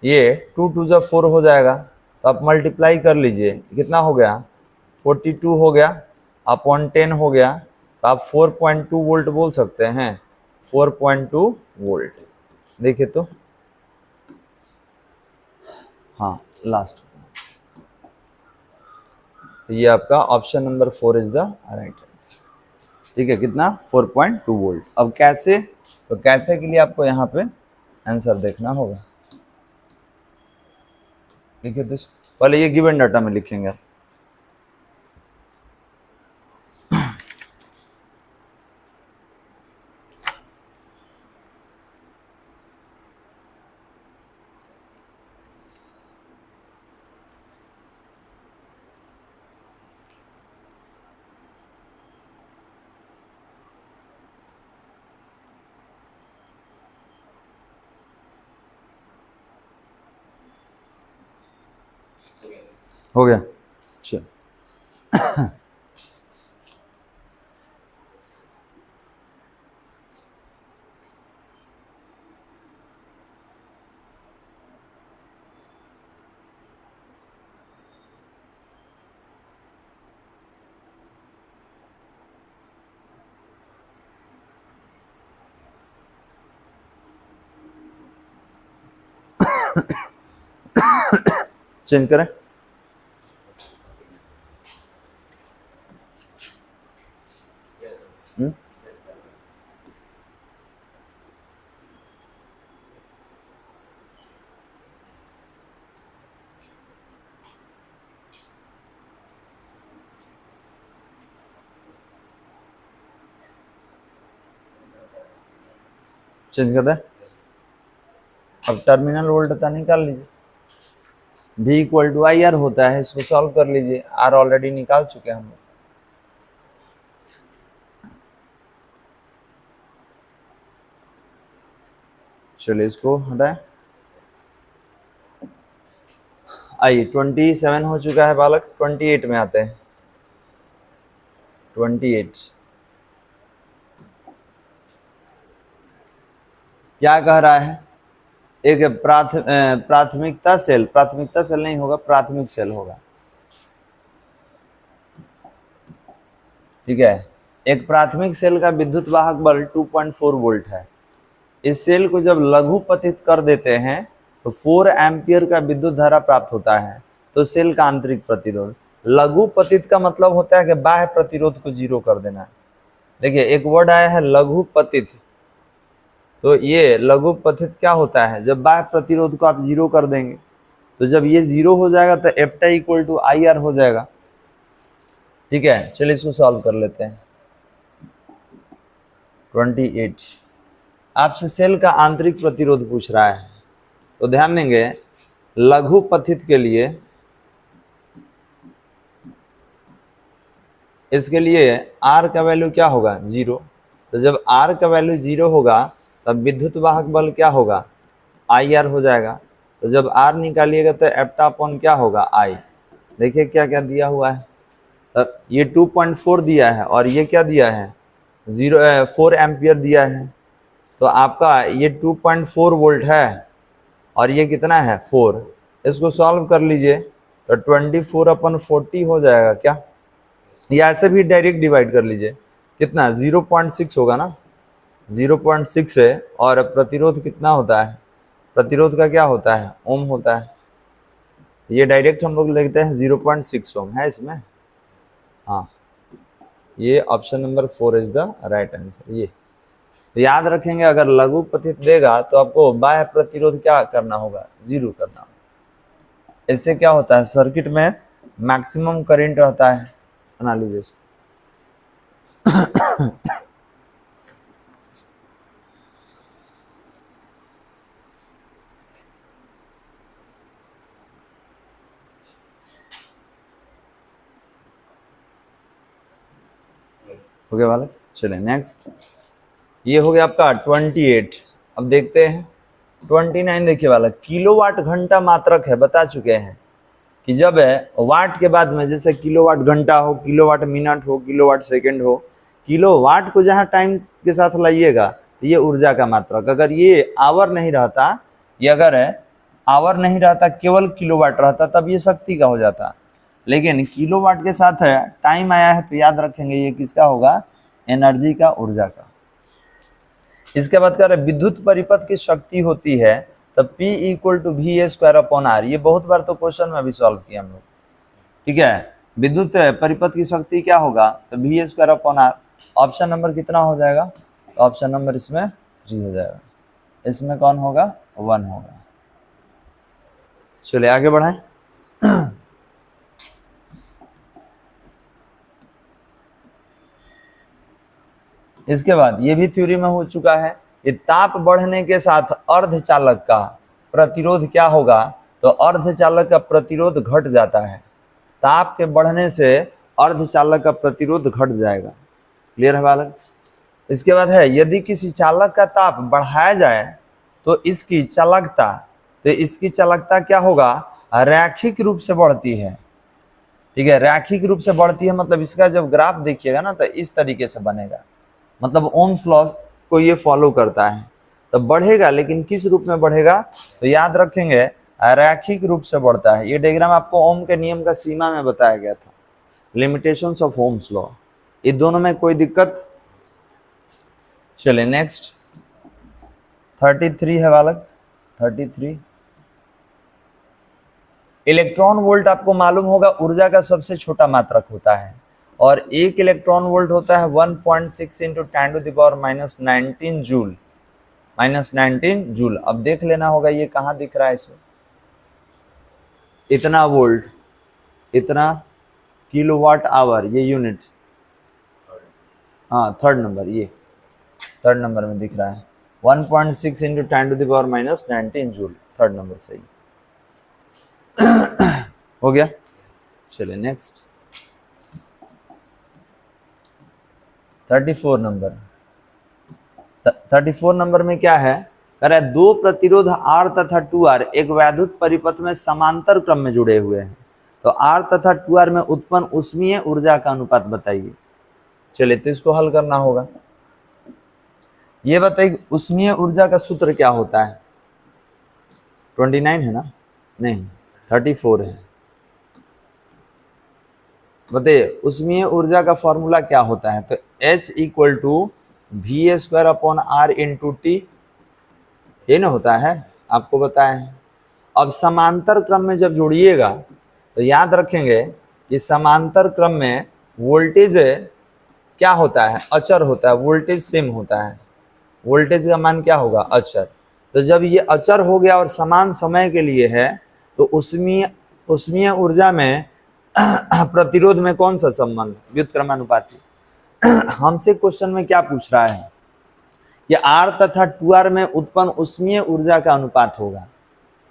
ये 2 2 जा 4 हो जाएगा। तो आप मल्टीप्लाई कर लीजिए, कितना हो गया 42 हो गया अपॉन 10 हो गया, तो आप 4.2 वोल्ट बोल सकते हैं, 4.2 वोल्ट। देखिए तो हाँ लास्ट, तो ये आपका option number 4 is the right answer, ठीक है, कितना 4.2 वोल्ट। अब कैसे, तो कैसे के लिए आपको यहाँ पे आंसर देखना होगा, लिखिए तो पहले ये गिवन डाटा में लिखेंगे। हो गया। चल चेंज करें। चेंज कर दे। अब टर्मिनल वोल्टता निकाल लीजिए। V equal to I R होता है, इसको सॉल्व कर लीजिए। आर ऑलरेडी निकाल चुके हैं हम लोग। चलिए इसको हटाए। आइए 27 हो चुका है बालक, 28 में आते हैं। 28 क्या कह रहा है? एक प्राथमिकता सेल नहीं होगा, प्राथमिक सेल होगा। ठीक है, एक प्राथमिक सेल का विद्युत वाहक बल 2.4 वोल्ट है। इस सेल को जब लघुपतित कर देते हैं तो 4 एम्पियर का विद्युत धारा प्राप्त होता है। तो सेल का आंतरिक प्रतिरोध, लघुपतित का मतलब होता है कि बाह्य प्रतिरोध को जीरो कर देना। देखिए एक वर्ड आया है लघुपतित, तो ये लघुपतित क्या होता है? जब बाह्य प्रतिरोध को आप जीरो कर देंगे, तो जब ये जीरो हो जाएगा तो एप्टा इक्वल टू आई आर हो जाएगा। ठीक है, चलिए इसको सॉल्व कर लेते हैं। 28 आपसे सेल का आंतरिक प्रतिरोध पूछ रहा है, तो ध्यान देंगे लघुपतित के लिए इसके लिए R का वैल्यू क्या होगा? 0। तो जब R का वैल्यू 0 होगा तब विद्युत वाहक बल क्या होगा? IR हो जाएगा। तो जब R निकालिएगा तो एप्टा अपॉन क्या होगा? I। देखिए क्या क्या दिया हुआ है। तब ये 2.4 दिया है और ये क्या दिया है? 4 एम्पियर दिया है। तो आपका ये 2.4 वोल्ट है और ये कितना है? 4। इसको सॉल्व कर लीजिए तो 24/40 हो जाएगा क्या? या ऐसे भी डायरेक्ट डिवाइड कर लीजिए। कितना? 0.6 होगा ना, 0.6 है। और प्रतिरोध कितना होता है? प्रतिरोध का क्या होता है? ओम होता है। ये डायरेक्ट हम लोग लिखते हैं 0.6 ओम है इसमें। हाँ, ये option number 4 is the right answer. ये तो याद रखेंगे, अगर लघुपतित देगा तो आपको बाह्य प्रतिरोध क्या करना होगा? जीरो करना होगा। इससे क्या होता है? सर्किट में मैक्सिमम करंट रहता है। बना लीजिए इसको। हो गया बालक। चलिए नेक्स्ट, ये हो गया आपका 28। अब देखते हैं 29। देखिए बालक, किलोवाट घंटा मात्रक है, बता चुके हैं कि जब वाट के बाद में जैसे किलोवाट घंटा हो, किलोवाट मिनट हो, किलोवाट सेकंड हो, किलोवाट को जहाँ टाइम के साथ लाइएगा तो ये ऊर्जा का मात्रक। अगर ये आवर नहीं रहता, ये अगर आवर नहीं रहता, केवल किलोवाट रहता, तब ये शक्ति का हो जाता। लेकिन किलोवाट के साथ टाइम आया है तो याद रखेंगे ये किसका होगा? एनर्जी का, ऊर्जा का। इसके बाद कह रहे विद्युत परिपथ की शक्ति होती है तब P इक्वल टू VA² ये बहुत बार तो क्वेश्चन में भी सॉल्व किया हम लोग। ठीक है, विद्युत परिपथ की शक्ति क्या होगा? तो VA²। ऑप्शन नंबर कितना हो जाएगा? तो ऑप्शन नंबर इसमें 3 हो जाएगा। इसमें कौन होगा? 1 होगा। चलिए आगे बढ़ाएं। इसके बाद ये भी थ्योरी में हो चुका है, ये ताप बढ़ने के साथ अर्धचालक का प्रतिरोध क्या होगा? तो अर्धचालक का प्रतिरोध घट जाता है। ताप के बढ़ने से अर्धचालक का प्रतिरोध घट जाएगा। क्लियर है बालक? इसके बाद है यदि किसी चालक का ताप बढ़ाया जाए तो इसकी चालकता क्या होगा? रैखिक रूप से बढ़ती है। ठीक है, रैखिक रूप से बढ़ती है मतलब इसका जब ग्राफ देखिएगा ना तो इस तरीके से बनेगा, मतलब ओम्स लॉ को ये फॉलो करता है, तो बढ़ेगा लेकिन किस रूप में बढ़ेगा, तो याद रखेंगे रैखिक रूप से बढ़ता है। ये डायग्राम आपको ओम के नियम का सीमा में बताया गया था, लिमिटेशंस ऑफ ओम्स लॉ, ये दोनों में कोई दिक्कत। चलिए नेक्स्ट 33 है बालक, 33 इलेक्ट्रॉन वोल्ट आपको मालूम होगा ऊर्जा का सबसे छोटा मात्रक होता है, और एक इलेक्ट्रॉन वोल्ट होता है 1.6 इंटू 10⁻⁹ जूल, -19 जूल। अब देख लेना होगा ये कहाँ दिख रहा है इसमें, इतना वोल्ट, इतना किलोवाट आवर, ये यूनिट, हाँ थर्ड नंबर, ये थर्ड नंबर में दिख रहा है 1.6 इंटू 10⁻⁹ जूल, थर्ड नंबर सही हो गया। चलिए नेक्स्ट 34 नंबर। 34 नंबर में क्या है, कह रहा है दो प्रतिरोध R तथा 2R एक वैद्युत परिपथ में समांतर क्रम में जुड़े हुए हैं, तो R तथा 2R में उत्पन्न ऊष्मीय ऊर्जा का अनुपात बताइए। चलिए तो इसको हल करना होगा। ये बताइए ऊष्मीय ऊर्जा का सूत्र क्या होता है, 29 है ना, नहीं 34 है। बताइए ऊष्मीय ऊर्जा का फॉर्मूला क्या होता है, तो H इक्वल टू V²/R×T, ये ना होता है, आपको बताया है। अब समांतर क्रम में जब जोड़िएगा तो याद रखेंगे कि समांतर क्रम में वोल्टेज क्या होता है, अचर होता है, वोल्टेज सेम होता है, वोल्टेज का मान क्या होगा, अचर। तो जब ये अचर हो गया और समान समय के लिए है तो ऊष्मीय ऊर्जा में प्रतिरोध में कौन सा संबंध, व्युत्क्रमानुपाती। हमसे क्वेश्चन में क्या पूछ रहा है कि R तथा 2R में उत्पन्न ऊष्मीय ऊर्जा का अनुपात होगा,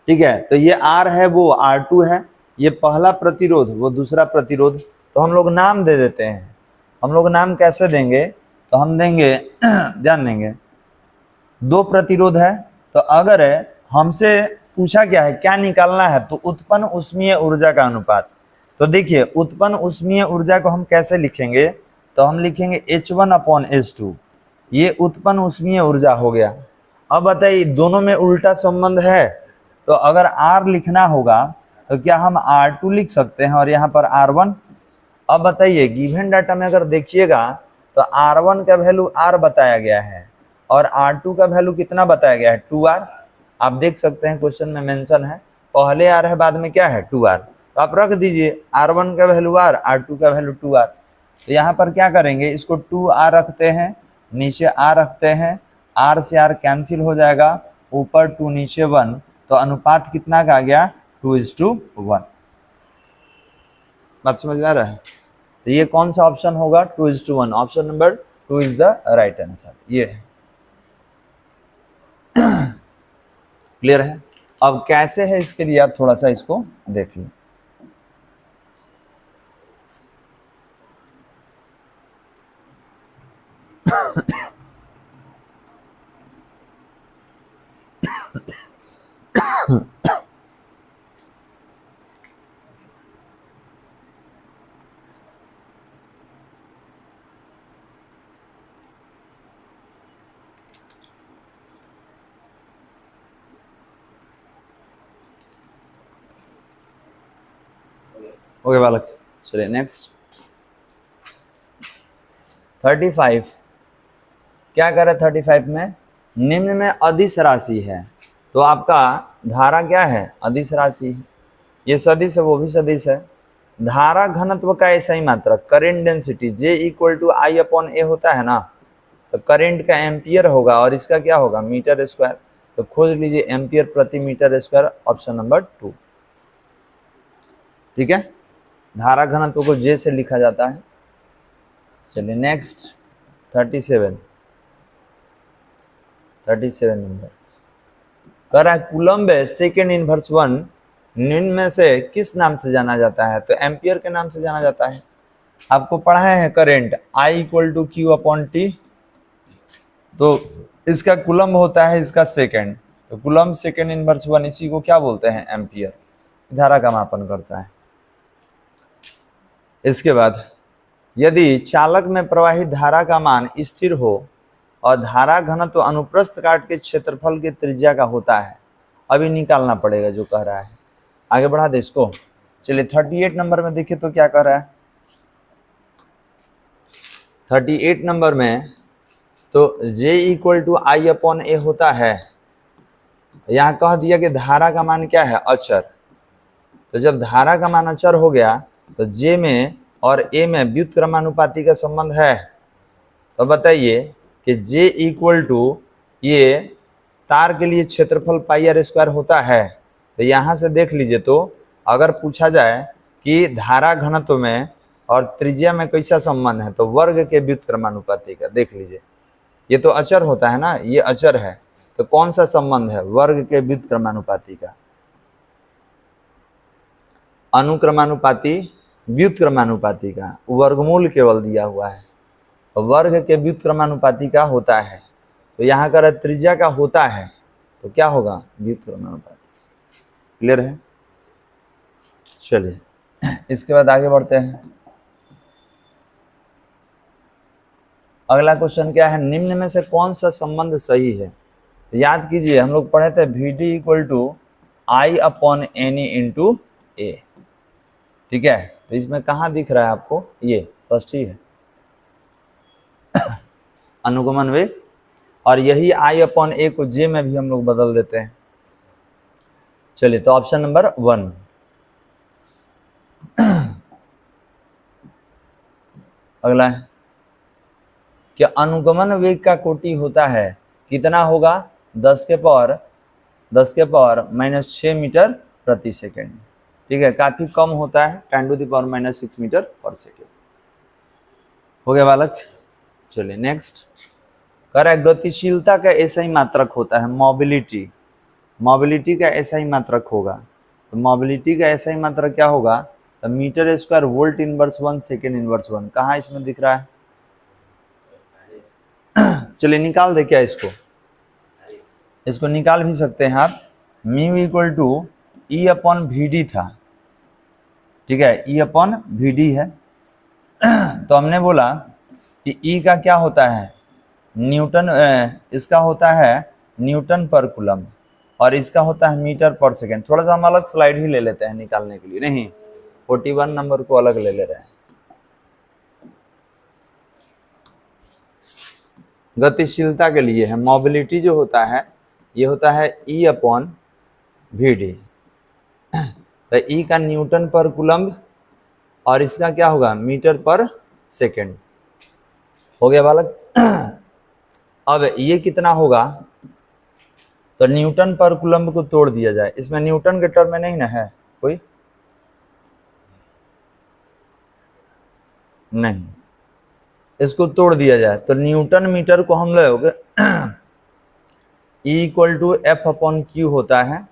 ठीक है। तो ये R है वो R2 है, ये पहला प्रतिरोध वो दूसरा प्रतिरोध, तो हम लोग नाम दे देते हैं। हम लोग नाम कैसे देंगे, तो हम देंगे ध्यान देंगे, दो प्रतिरोध है, तो अगर हमसे पूछा क्या है, क्या निकालना है, तो उत्पन्न ऊष्मीय ऊर्जा का अनुपात। तो देखिए उत्पन्न ऊष्मीय ऊर्जा को हम कैसे लिखेंगे, तो हम लिखेंगे H1/H2, ये उत्पन्न ऊष्मीय ऊर्जा हो गया। अब बताइए दोनों में उल्टा संबंध है, तो अगर R लिखना होगा तो क्या हम R2 लिख सकते हैं और यहाँ पर R1। अब बताइए गिवन डाटा में अगर देखिएगा तो R1 का वैल्यू R बताया गया है और R2 का वैल्यू कितना बताया गया है, 2R। आप देख सकते हैं क्वेश्चन में मेंशन है, पहले R है बाद में क्या है 2R, तो आप रख दीजिए R1 का वैल्यू R, R2 का वैल्यू 2R। तो यहाँ पर क्या करेंगे, इसको 2R रखते हैं, नीचे R रखते हैं, R से R कैंसिल हो जाएगा, ऊपर 2 नीचे 1, तो अनुपात कितना का आ गया, 2:1। बात समझ में आ रहा है। तो ये कौन सा ऑप्शन होगा, 2:1, option number 2 is the right answer. ये क्लियर है। अब कैसे है इसके लिए आप थोड़ा सा इसको देख लें। ओके बालक, चलिए नेक्स्ट 35। क्या कर रहे 35 में, निम्न में अदिश राशि है, तो आपका धारा क्या है, अदिश राशि है, ये सदिश है वो भी सदिश है। धारा घनत्व का ऐसा ही मात्रक करेंट डेंसिटी J = I/A होता है ना, तो करेंट का एम्पियर होगा और इसका क्या होगा, मीटर स्क्वायर। तो खोज लीजिए एम्पियर प्रति मीटर स्क्वायर, ऑप्शन नंबर 2, ठीक है। धारा घनत्व को J से लिखा जाता है। चलिए नेक्स्ट 37 नंबर कह रहा है कूलम्ब सेकेंड इनवर्स 1 निम्न में से किस नाम से जाना जाता है, तो एम्पियर के नाम से जाना जाता है। आपको पढ़ाया है करंट I = Q/T, तो इसका कूलम्ब होता है इसका सेकेंड, तो कूलम्ब सेकेंड इनवर्स 1 इसी को क्या बोलते हैं, एम्पियर, धारा का मापन करता है। इसके बाद यदि चालक में प्रवाहित धारा का मान स्थिर हो और धारा घनत्व तो अनुप्रस्थ काट के क्षेत्रफल की त्रिज्या का होता है, अभी निकालना पड़ेगा जो कह रहा है। आगे बढ़ा दे इसको। चलिए 38 नंबर में देखिए तो क्या कह रहा है। 38 नंबर में तो J = I/A होता है। यहाँ कह दिया कि धारा का मान क्या है, अचर। तो जब धारा का मान अचर हो गया तो J में और A में व्युत्क्रमानुपाती का संबंध है। तो बताइए कि J = ये तार के लिए क्षेत्रफल πr² होता है। तो यहाँ से देख लीजिए, तो अगर पूछा जाए कि धारा घनत्व में और त्रिज्या में कैसा संबंध है, तो वर्ग के व्युत्क्रमानुपाती का। देख लीजिए, ये तो अचर होता है ना, ये अचर है, तो कौन सा संबंध है, वर्ग के व्युत्क्रमानुपाती का। अनुक्रमानुपाती व्युत्क्रमानुपाती का, वर्गमूल केवल दिया हुआ है, वर्ग के व्युत्क्रमानुपाती का होता है। तो यहाँ कर त्रिज्या का होता है तो क्या होगा, व्युत्क्रमानुपाती। क्लियर है। चलिए इसके बाद आगे बढ़ते हैं। अगला क्वेश्चन क्या है, निम्न में से कौन सा संबंध सही है। याद कीजिए, हम लोग पढ़े थे VD = I/NE × A। ठीक है, तो इसमें कहाँ दिख रहा है आपको, ये फर्स्ट ही है अनुगमन वेग, और यही I/A को J में भी हम लोग बदल देते हैं। चलिए, तो ऑप्शन नंबर 1। अगला है कि अनुगमन वेग का कोटि होता है, कितना होगा, 10 के पावर -6 मीटर प्रति सेकेंड। ठीक है, काफी कम होता है, 10⁻⁻6 मीटर पर सेकेंड। हो गया बालक। चलिए नेक्स्ट, कह रहा है गतिशीलता का ऐसा ही मात्रक होता है, मोबिलिटी का ऐसा ही मात्रक होगा। तो मोबिलिटी का ऐसा ही मात्रक क्या होगा, तो मीटर² वोल्ट इनवर्स 1 सेकेंड इनवर्स 1। कहाँ इसमें दिख रहा है, चलिए निकाल दे क्या इसको निकाल भी सकते हैं आप। μ = E/VD था। ठीक है, E/VD है। तो हमने बोला कि E का क्या होता है, न्यूटन, इसका होता है न्यूटन पर कूलम, और इसका होता है मीटर पर सेकेंड। थोड़ा सा हम अलग स्लाइड ही ले लेते हैं निकालने के लिए, नहीं 41 नंबर को अलग ले रहे हैं। गतिशीलता के लिए है, मोबिलिटी जो होता है ये होता है E/VD। तो E का न्यूटन पर कूलम और इसका क्या होगा, मीटर पर सेकेंड। हो गया बालक। अब ये कितना होगा, तो न्यूटन पर कूलम को तोड़ दिया जाए। इसमें न्यूटन के टर्म में नहीं ना है कोई, नहीं, इसको तोड़ दिया जाए तो न्यूटन मीटर को हम लोग E = F/Q होता है।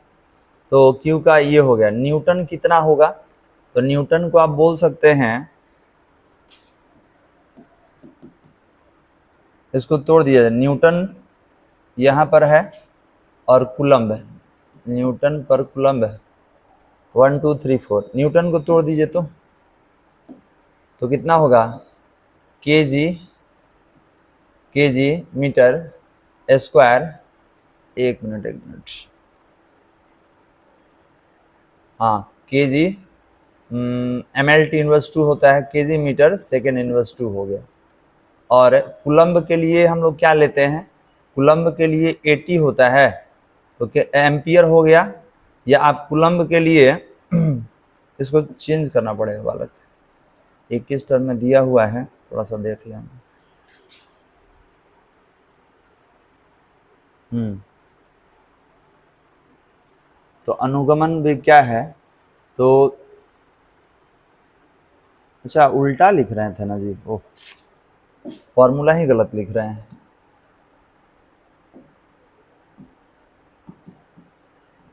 तो Q का ये हो गया, न्यूटन कितना होगा, तो न्यूटन को आप बोल सकते हैं, इसको तोड़ दिया जाए, न्यूटन यहाँ पर है और कूलम्ब है, न्यूटन पर कूलम्ब है 1 2 3 4। न्यूटन को तोड़ दीजिए तो कितना होगा, केजी मीटर स्क्वायर। एक मिनट, हाँ, केजी MLT इनवर्स 2 होता है, केजी मीटर सेकेंड इनवर्स 2 हो गया। और कूलम्ब के लिए हम लोग क्या लेते हैं, कूलम्ब के लिए 80 होता है, तो क्या एम्पियर हो गया, या आप कूलम्ब के लिए इसको चेंज करना पड़ेगा बालक, 21 टर्म में दिया हुआ है, थोड़ा सा देख लें। तो अनुगमन वेग क्या है, तो अच्छा उल्टा लिख रहे थे ना जी, ओह फॉर्मूला ही गलत लिख रहे हैं।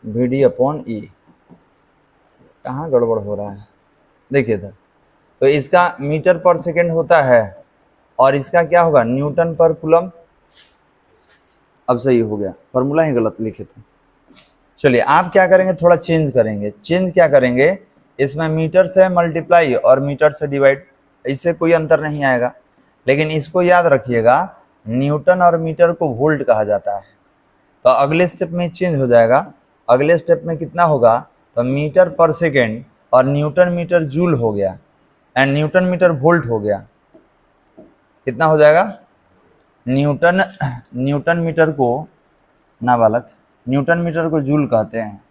VD/E कहाँ गड़बड़ हो रहा है, देखिए इधर। तो इसका मीटर पर सेकेंड होता है और इसका क्या होगा, न्यूटन पर कूलम। अब सही हो गया, फॉर्मूला ही गलत लिखे थे। चलिए आप क्या करेंगे, थोड़ा चेंज करेंगे। चेंज क्या करेंगे इसमें मीटर से मल्टीप्लाई और मीटर से डिवाइड, इससे कोई अंतर नहीं आएगा। लेकिन इसको याद रखिएगा, न्यूटन और मीटर को वोल्ट कहा जाता है। तो अगले स्टेप में चेंज हो जाएगा। अगले स्टेप में कितना होगा, तो मीटर पर सेकेंड और न्यूटन मीटर जूल हो गया एंड न्यूटन मीटर वोल्ट हो गया। कितना हो जाएगा, न्यूटन मीटर को नाबालक न्यूटन मीटर को जूल कहते हैं।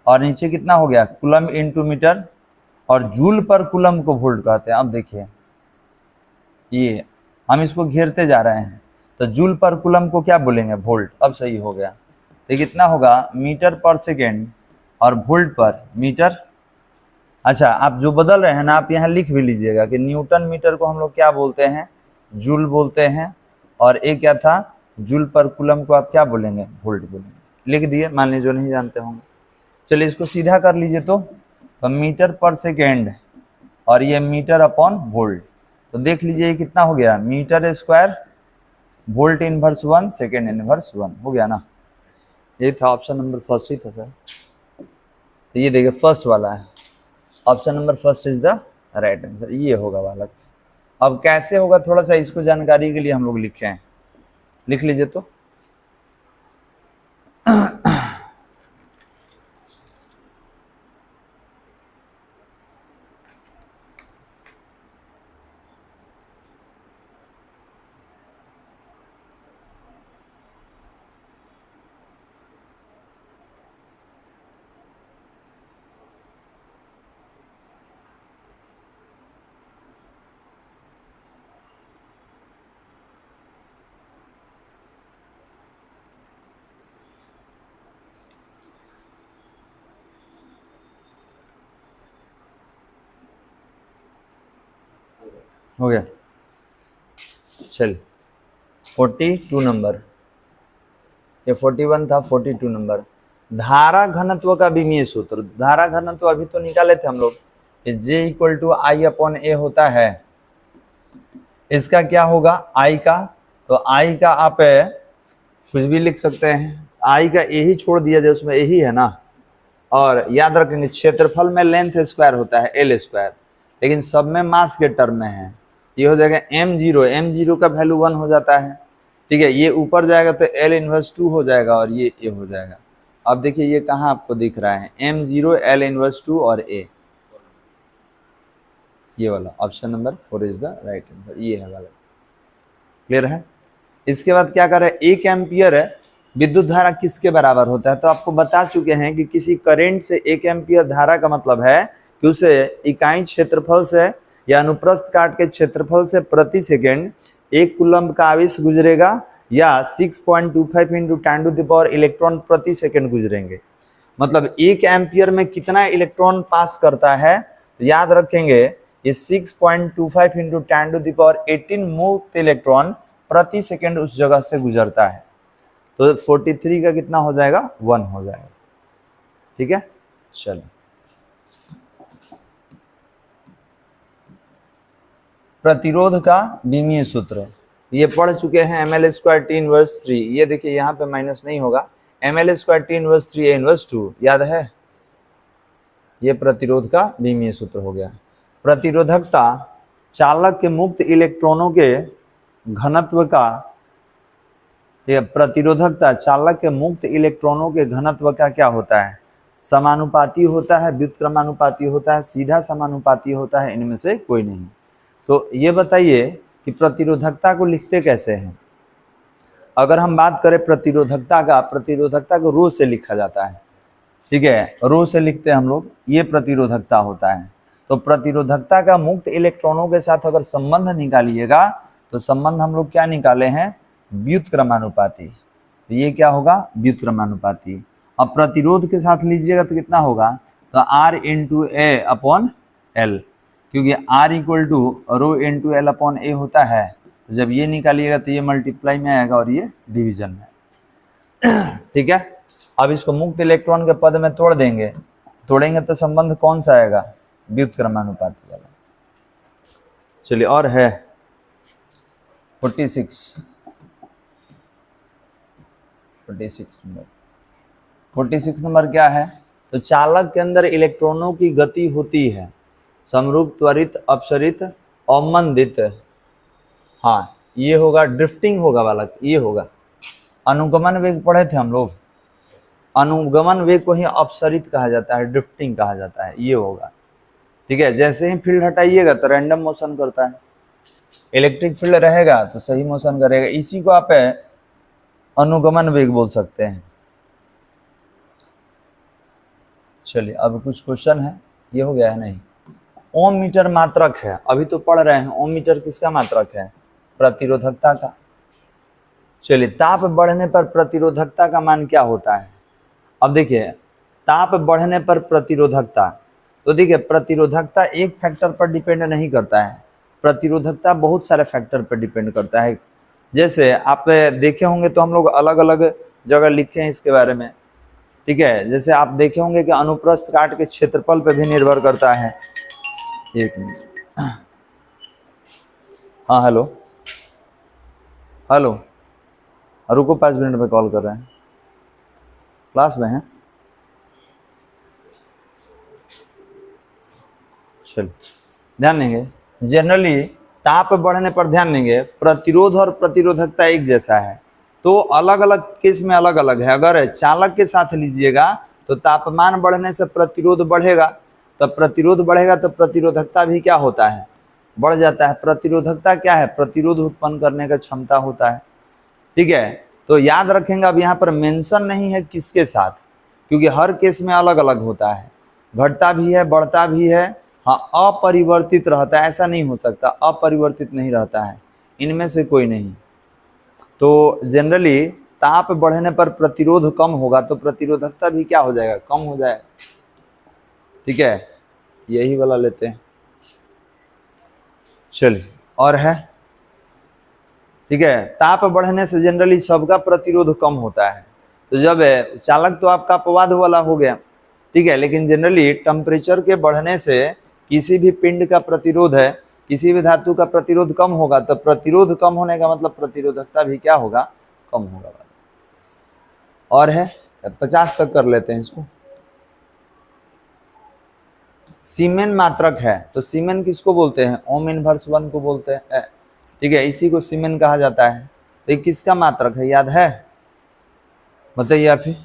और नीचे कितना हो गया, कूलम इनटू मीटर, और जूल पर कूलम को वोल्ट कहते हैं। अब देखिए ये हम इसको घेरते जा रहे हैं, तो जूल पर कूलम को क्या बोलेंगे, वोल्ट। अब सही हो गया। तो कितना होगा, मीटर पर सेकेंड और वोल्ट पर मीटर। अच्छा, आप जो बदल रहे हैं ना, आप यहाँ लिख भी लीजिएगा कि न्यूटन मीटर को हम लोग क्या बोलते हैं, जूल बोलते हैं, और एक क्या था, जूल पर कूलम को आप क्या बोलेंगे, वोल्ट बोलेंगे। लिख दिए, मान लीजिए जो नहीं जानते होंगे। चलिए इसको सीधा कर लीजिए। तो मीटर पर सेकेंड और ये मीटर अपॉन वोल्ट, तो देख लीजिए ये कितना हो गया, metre square volt inverse 1 second inverse 1 हो गया ना। ये था ऑप्शन नंबर फर्स्ट ही था सर। तो ये देखिए फर्स्ट वाला है, option number first is the right answer, ये होगा बालक। अब कैसे होगा, थोड़ा सा इसको जानकारी के लिए हम लोग लिखे हैं, लिख लीजिए। तो हो गया। चल 42 नंबर, ये 41 था, 42 नंबर, धारा घनत्व का विमीय सूत्र। धारा घनत्व अभी तो निकाले थे हम लोग, J equal to I upon A होता है। इसका क्या होगा, I का, तो I का आप कुछ भी लिख सकते हैं, I का ए ही छोड़ दिया जाए, उसमें ए ही है ना। और याद रखेंगे क्षेत्रफल में लेंथ स्क्वायर होता है एल स्क्वायर, लेकिन सब में मास के टर्म में है। ये हो जाएगा m0 का वैल्यू 1 हो जाता है, ठीक है। ये ऊपर जाएगा तो L इनवर्स 2 हो जाएगा और ये A हो जाएगा। अब देखिए ये कहाँ आपको दिख रहा है, m0 L इनवर्स 2 और A, ये वाला option number 4 is the right answer, ये है वाला। क्लियर है। इसके बाद क्या कर रहे हैं, 1 एम्पियर विद्युत धारा किसके बराबर होता है, तो आपको बता चुके हैं कि किसी करंट से 1 एम्पियर धारा का मतलब है कि उसे इकाई क्षेत्रफल से या अनुप्रस्थ काट के क्षेत्रफल से प्रति सेकेंड 1 कूलम्ब का आवेश गुजरेगा या 6.25 into 10 to the power electron प्रति सेकेंड गुजरेंगे। मतलब 1 एम्पियर में कितना इलेक्ट्रॉन पास करता है, तो याद रखेंगे ये 6.25 इंटू 10 टू द पावर 18 मुक्त इलेक्ट्रॉन प्रति सेकेंड उस जगह से गुजरता है। तो 43 का कितना हो जाएगा, 1 हो जाएगा। ठीक है, चलो प्रतिरोध का विमीय सूत्र ये पढ़ चुके हैं, ml स्क्वायर टी इनवर्स 3। ये देखिए यहाँ पे माइनस नहीं होगा, ml square T inverse 3 a inverse 2 याद है। ये प्रतिरोध का विमीय सूत्र हो गया। प्रतिरोधकता चालक के मुक्त इलेक्ट्रॉनों के घनत्व का, प्रतिरोधकता चालक के मुक्त इलेक्ट्रॉनों के घनत्व का क्या होता है, समानुपाती होता है, व्युत्क्रमानुपाती होता है, सीधा समानुपाती होता है, इनमें से कोई नहीं। तो ये बताइए कि प्रतिरोधकता को लिखते कैसे हैं। अगर हम बात करें प्रतिरोधकता को रो से लिखा जाता है, ठीक है, रो से लिखते हैं हम लोग, ये प्रतिरोधकता होता है। तो प्रतिरोधकता का मुक्त इलेक्ट्रॉनों के साथ अगर संबंध निकालिएगा तो संबंध हम लोग क्या निकाले हैं, व्युत्क्रमानुपाती। तो ये क्या होगा, व्युत्क्रमानुपाती। अब प्रतिरोध के साथ लीजिएगा तो कितना होगा, तो R into A upon l, क्योंकि R equal to rho into L upon A होता है। तो जब ये निकालिएगा तो ये मल्टीप्लाई में आएगा और ये डिवीजन में। ठीक है, अब इसको मुक्त इलेक्ट्रॉन के पद में तोड़ेंगे तो संबंध कौन सा आएगा, व्युत्क्रमानुपाती वाला। चलिए और है 46 नंबर। 46 नंबर क्या है, तो चालक के अंदर इलेक्ट्रॉनों की गति होती है समरूप, त्वरित, अपसरित, अवमंदित। हाँ, ये होगा ड्रिफ्टिंग होगा बालक, ये होगा। अनुगमन वेग पढ़े थे हम लोग, अनुगमन वेग को ही अपसरित कहा जाता है, ड्रिफ्टिंग कहा जाता है, ये होगा। ठीक है, जैसे ही फील्ड हटाइएगा तो रैंडम मोशन करता है, इलेक्ट्रिक फील्ड रहेगा तो सही मोशन करेगा। इसी को आप अनुगमन वेग बोल सकते हैं। चलिए अब कुछ क्वेश्चन है, ये हो गया है नहीं। ओम मीटर मात्रक है, अभी तो पढ़ रहे हैं। ओम मीटर किसका मात्रक है? प्रतिरोधकता का। चलिए, ताप बढ़ने पर प्रतिरोधकता का मान क्या होता है? अब देखिए, ताप बढ़ने पर प्रतिरोधकता, तो देखिए प्रतिरोधकता एक फैक्टर पर डिपेंड नहीं करता है, प्रतिरोधकता बहुत सारे फैक्टर पर डिपेंड करता है। जैसे आप देखे होंगे तो हम लोग अलग अलग जगह लिखे हैं इसके बारे में। ठीक है, जैसे आप देखे होंगे कि अनुप्रस्थ काट के क्षेत्रफल पे भी निर्भर करता है। एक मिनट, हाँ हेलो हेलो, रुको 5 मिनट में कॉल कर रहे हैं, क्लास में हैं। चलो ध्यान देंगे, जनरली ताप बढ़ने पर ध्यान देंगे प्रतिरोध और प्रतिरोधकता एक जैसा है, तो अलग अलग केस में अलग अलग है। अगर चालक के साथ लीजिएगा तो तापमान बढ़ने से प्रतिरोध बढ़ेगा, तब प्रतिरोध बढ़ेगा तो प्रतिरोधकता भी क्या होता है? बढ़ जाता है। प्रतिरोधकता क्या है? प्रतिरोध उत्पन्न करने का क्षमता होता है। ठीक है, तो याद रखेंगे, अब यहाँ पर मेंशन नहीं है किसके साथ, क्योंकि हर केस में अलग अलग होता है, घटता भी है, बढ़ता भी है। हाँ, अपरिवर्तित रहता है, ऐसा नहीं हो सकता, अपरिवर्तित नहीं रहता है, इनमें से कोई नहीं। तो जनरली ताप बढ़ने पर प्रतिरोध कम होगा तो प्रतिरोधकता भी क्या हो जाएगा? कम हो जाएगा। ठीक है, यही वाला लेते हैं। चलिए, और है, ठीक है, ताप बढ़ने से जनरली सबका प्रतिरोध कम होता है। तो जब चालक तो आपका अपवाद वाला हो गया, ठीक है, लेकिन जनरली टेम्परेचर के बढ़ने से किसी भी पिंड का प्रतिरोध है, किसी भी धातु का प्रतिरोध कम होगा, तो प्रतिरोध कम होने का मतलब प्रतिरोधकता भी क्या होगा? कम होगा। और है 50 तक कर लेते हैं इसको। सीमेन मात्रक है, तो सीमेन किसको बोलते हैं? ओम इनवर्स 1 को बोलते हैं। ठीक है, इसी को सीमेन कहा जाता है। तो ये किसका मात्रक है, याद है? बताइए आप ही।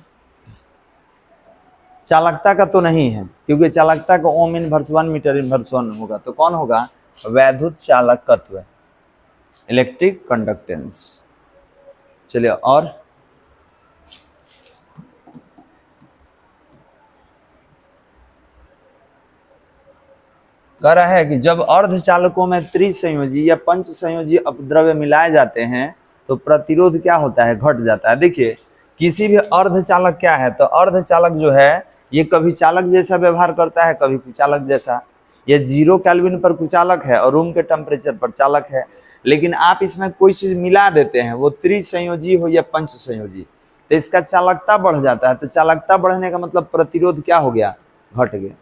चालकता का तो नहीं है, क्योंकि चालकता का ओम इनवर्स 1 मीटर इनवर्स 1 होगा, तो कौन होगा? वैद्युत चालकत्व, इलेक्ट्रिक कंडक्टेंस। चलिए, और कह रहा है कि जब अर्धचालकों में त्रिसंयोजी या पंच संयोजी अपद्रव्य मिलाए जाते हैं तो प्रतिरोध क्या होता है? घट जाता है। देखिए, किसी भी अर्धचालक क्या है, तो अर्धचालक जो है ये कभी चालक जैसा व्यवहार करता है, कभी कुचालक जैसा। ये 0 केल्विन पर कुचालक है और रूम के टेम्परेचर पर चालक है। लेकिन आप इसमें कोई चीज मिला देते हैं, वो त्रिसंयोजी हो या पंच संयोजी, तो इसका चालकता बढ़ जाता है। तो चालकता बढ़ने का मतलब प्रतिरोध क्या हो गया? घट गया।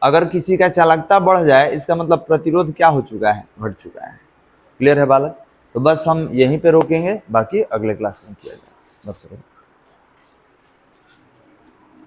अगर किसी का चालकता बढ़ जाए, इसका मतलब प्रतिरोध क्या हो चुका है? घट चुका है। क्लियर है बालक? तो बस हम यहीं पे रोकेंगे, बाकी अगले क्लास में किया जाए। बस।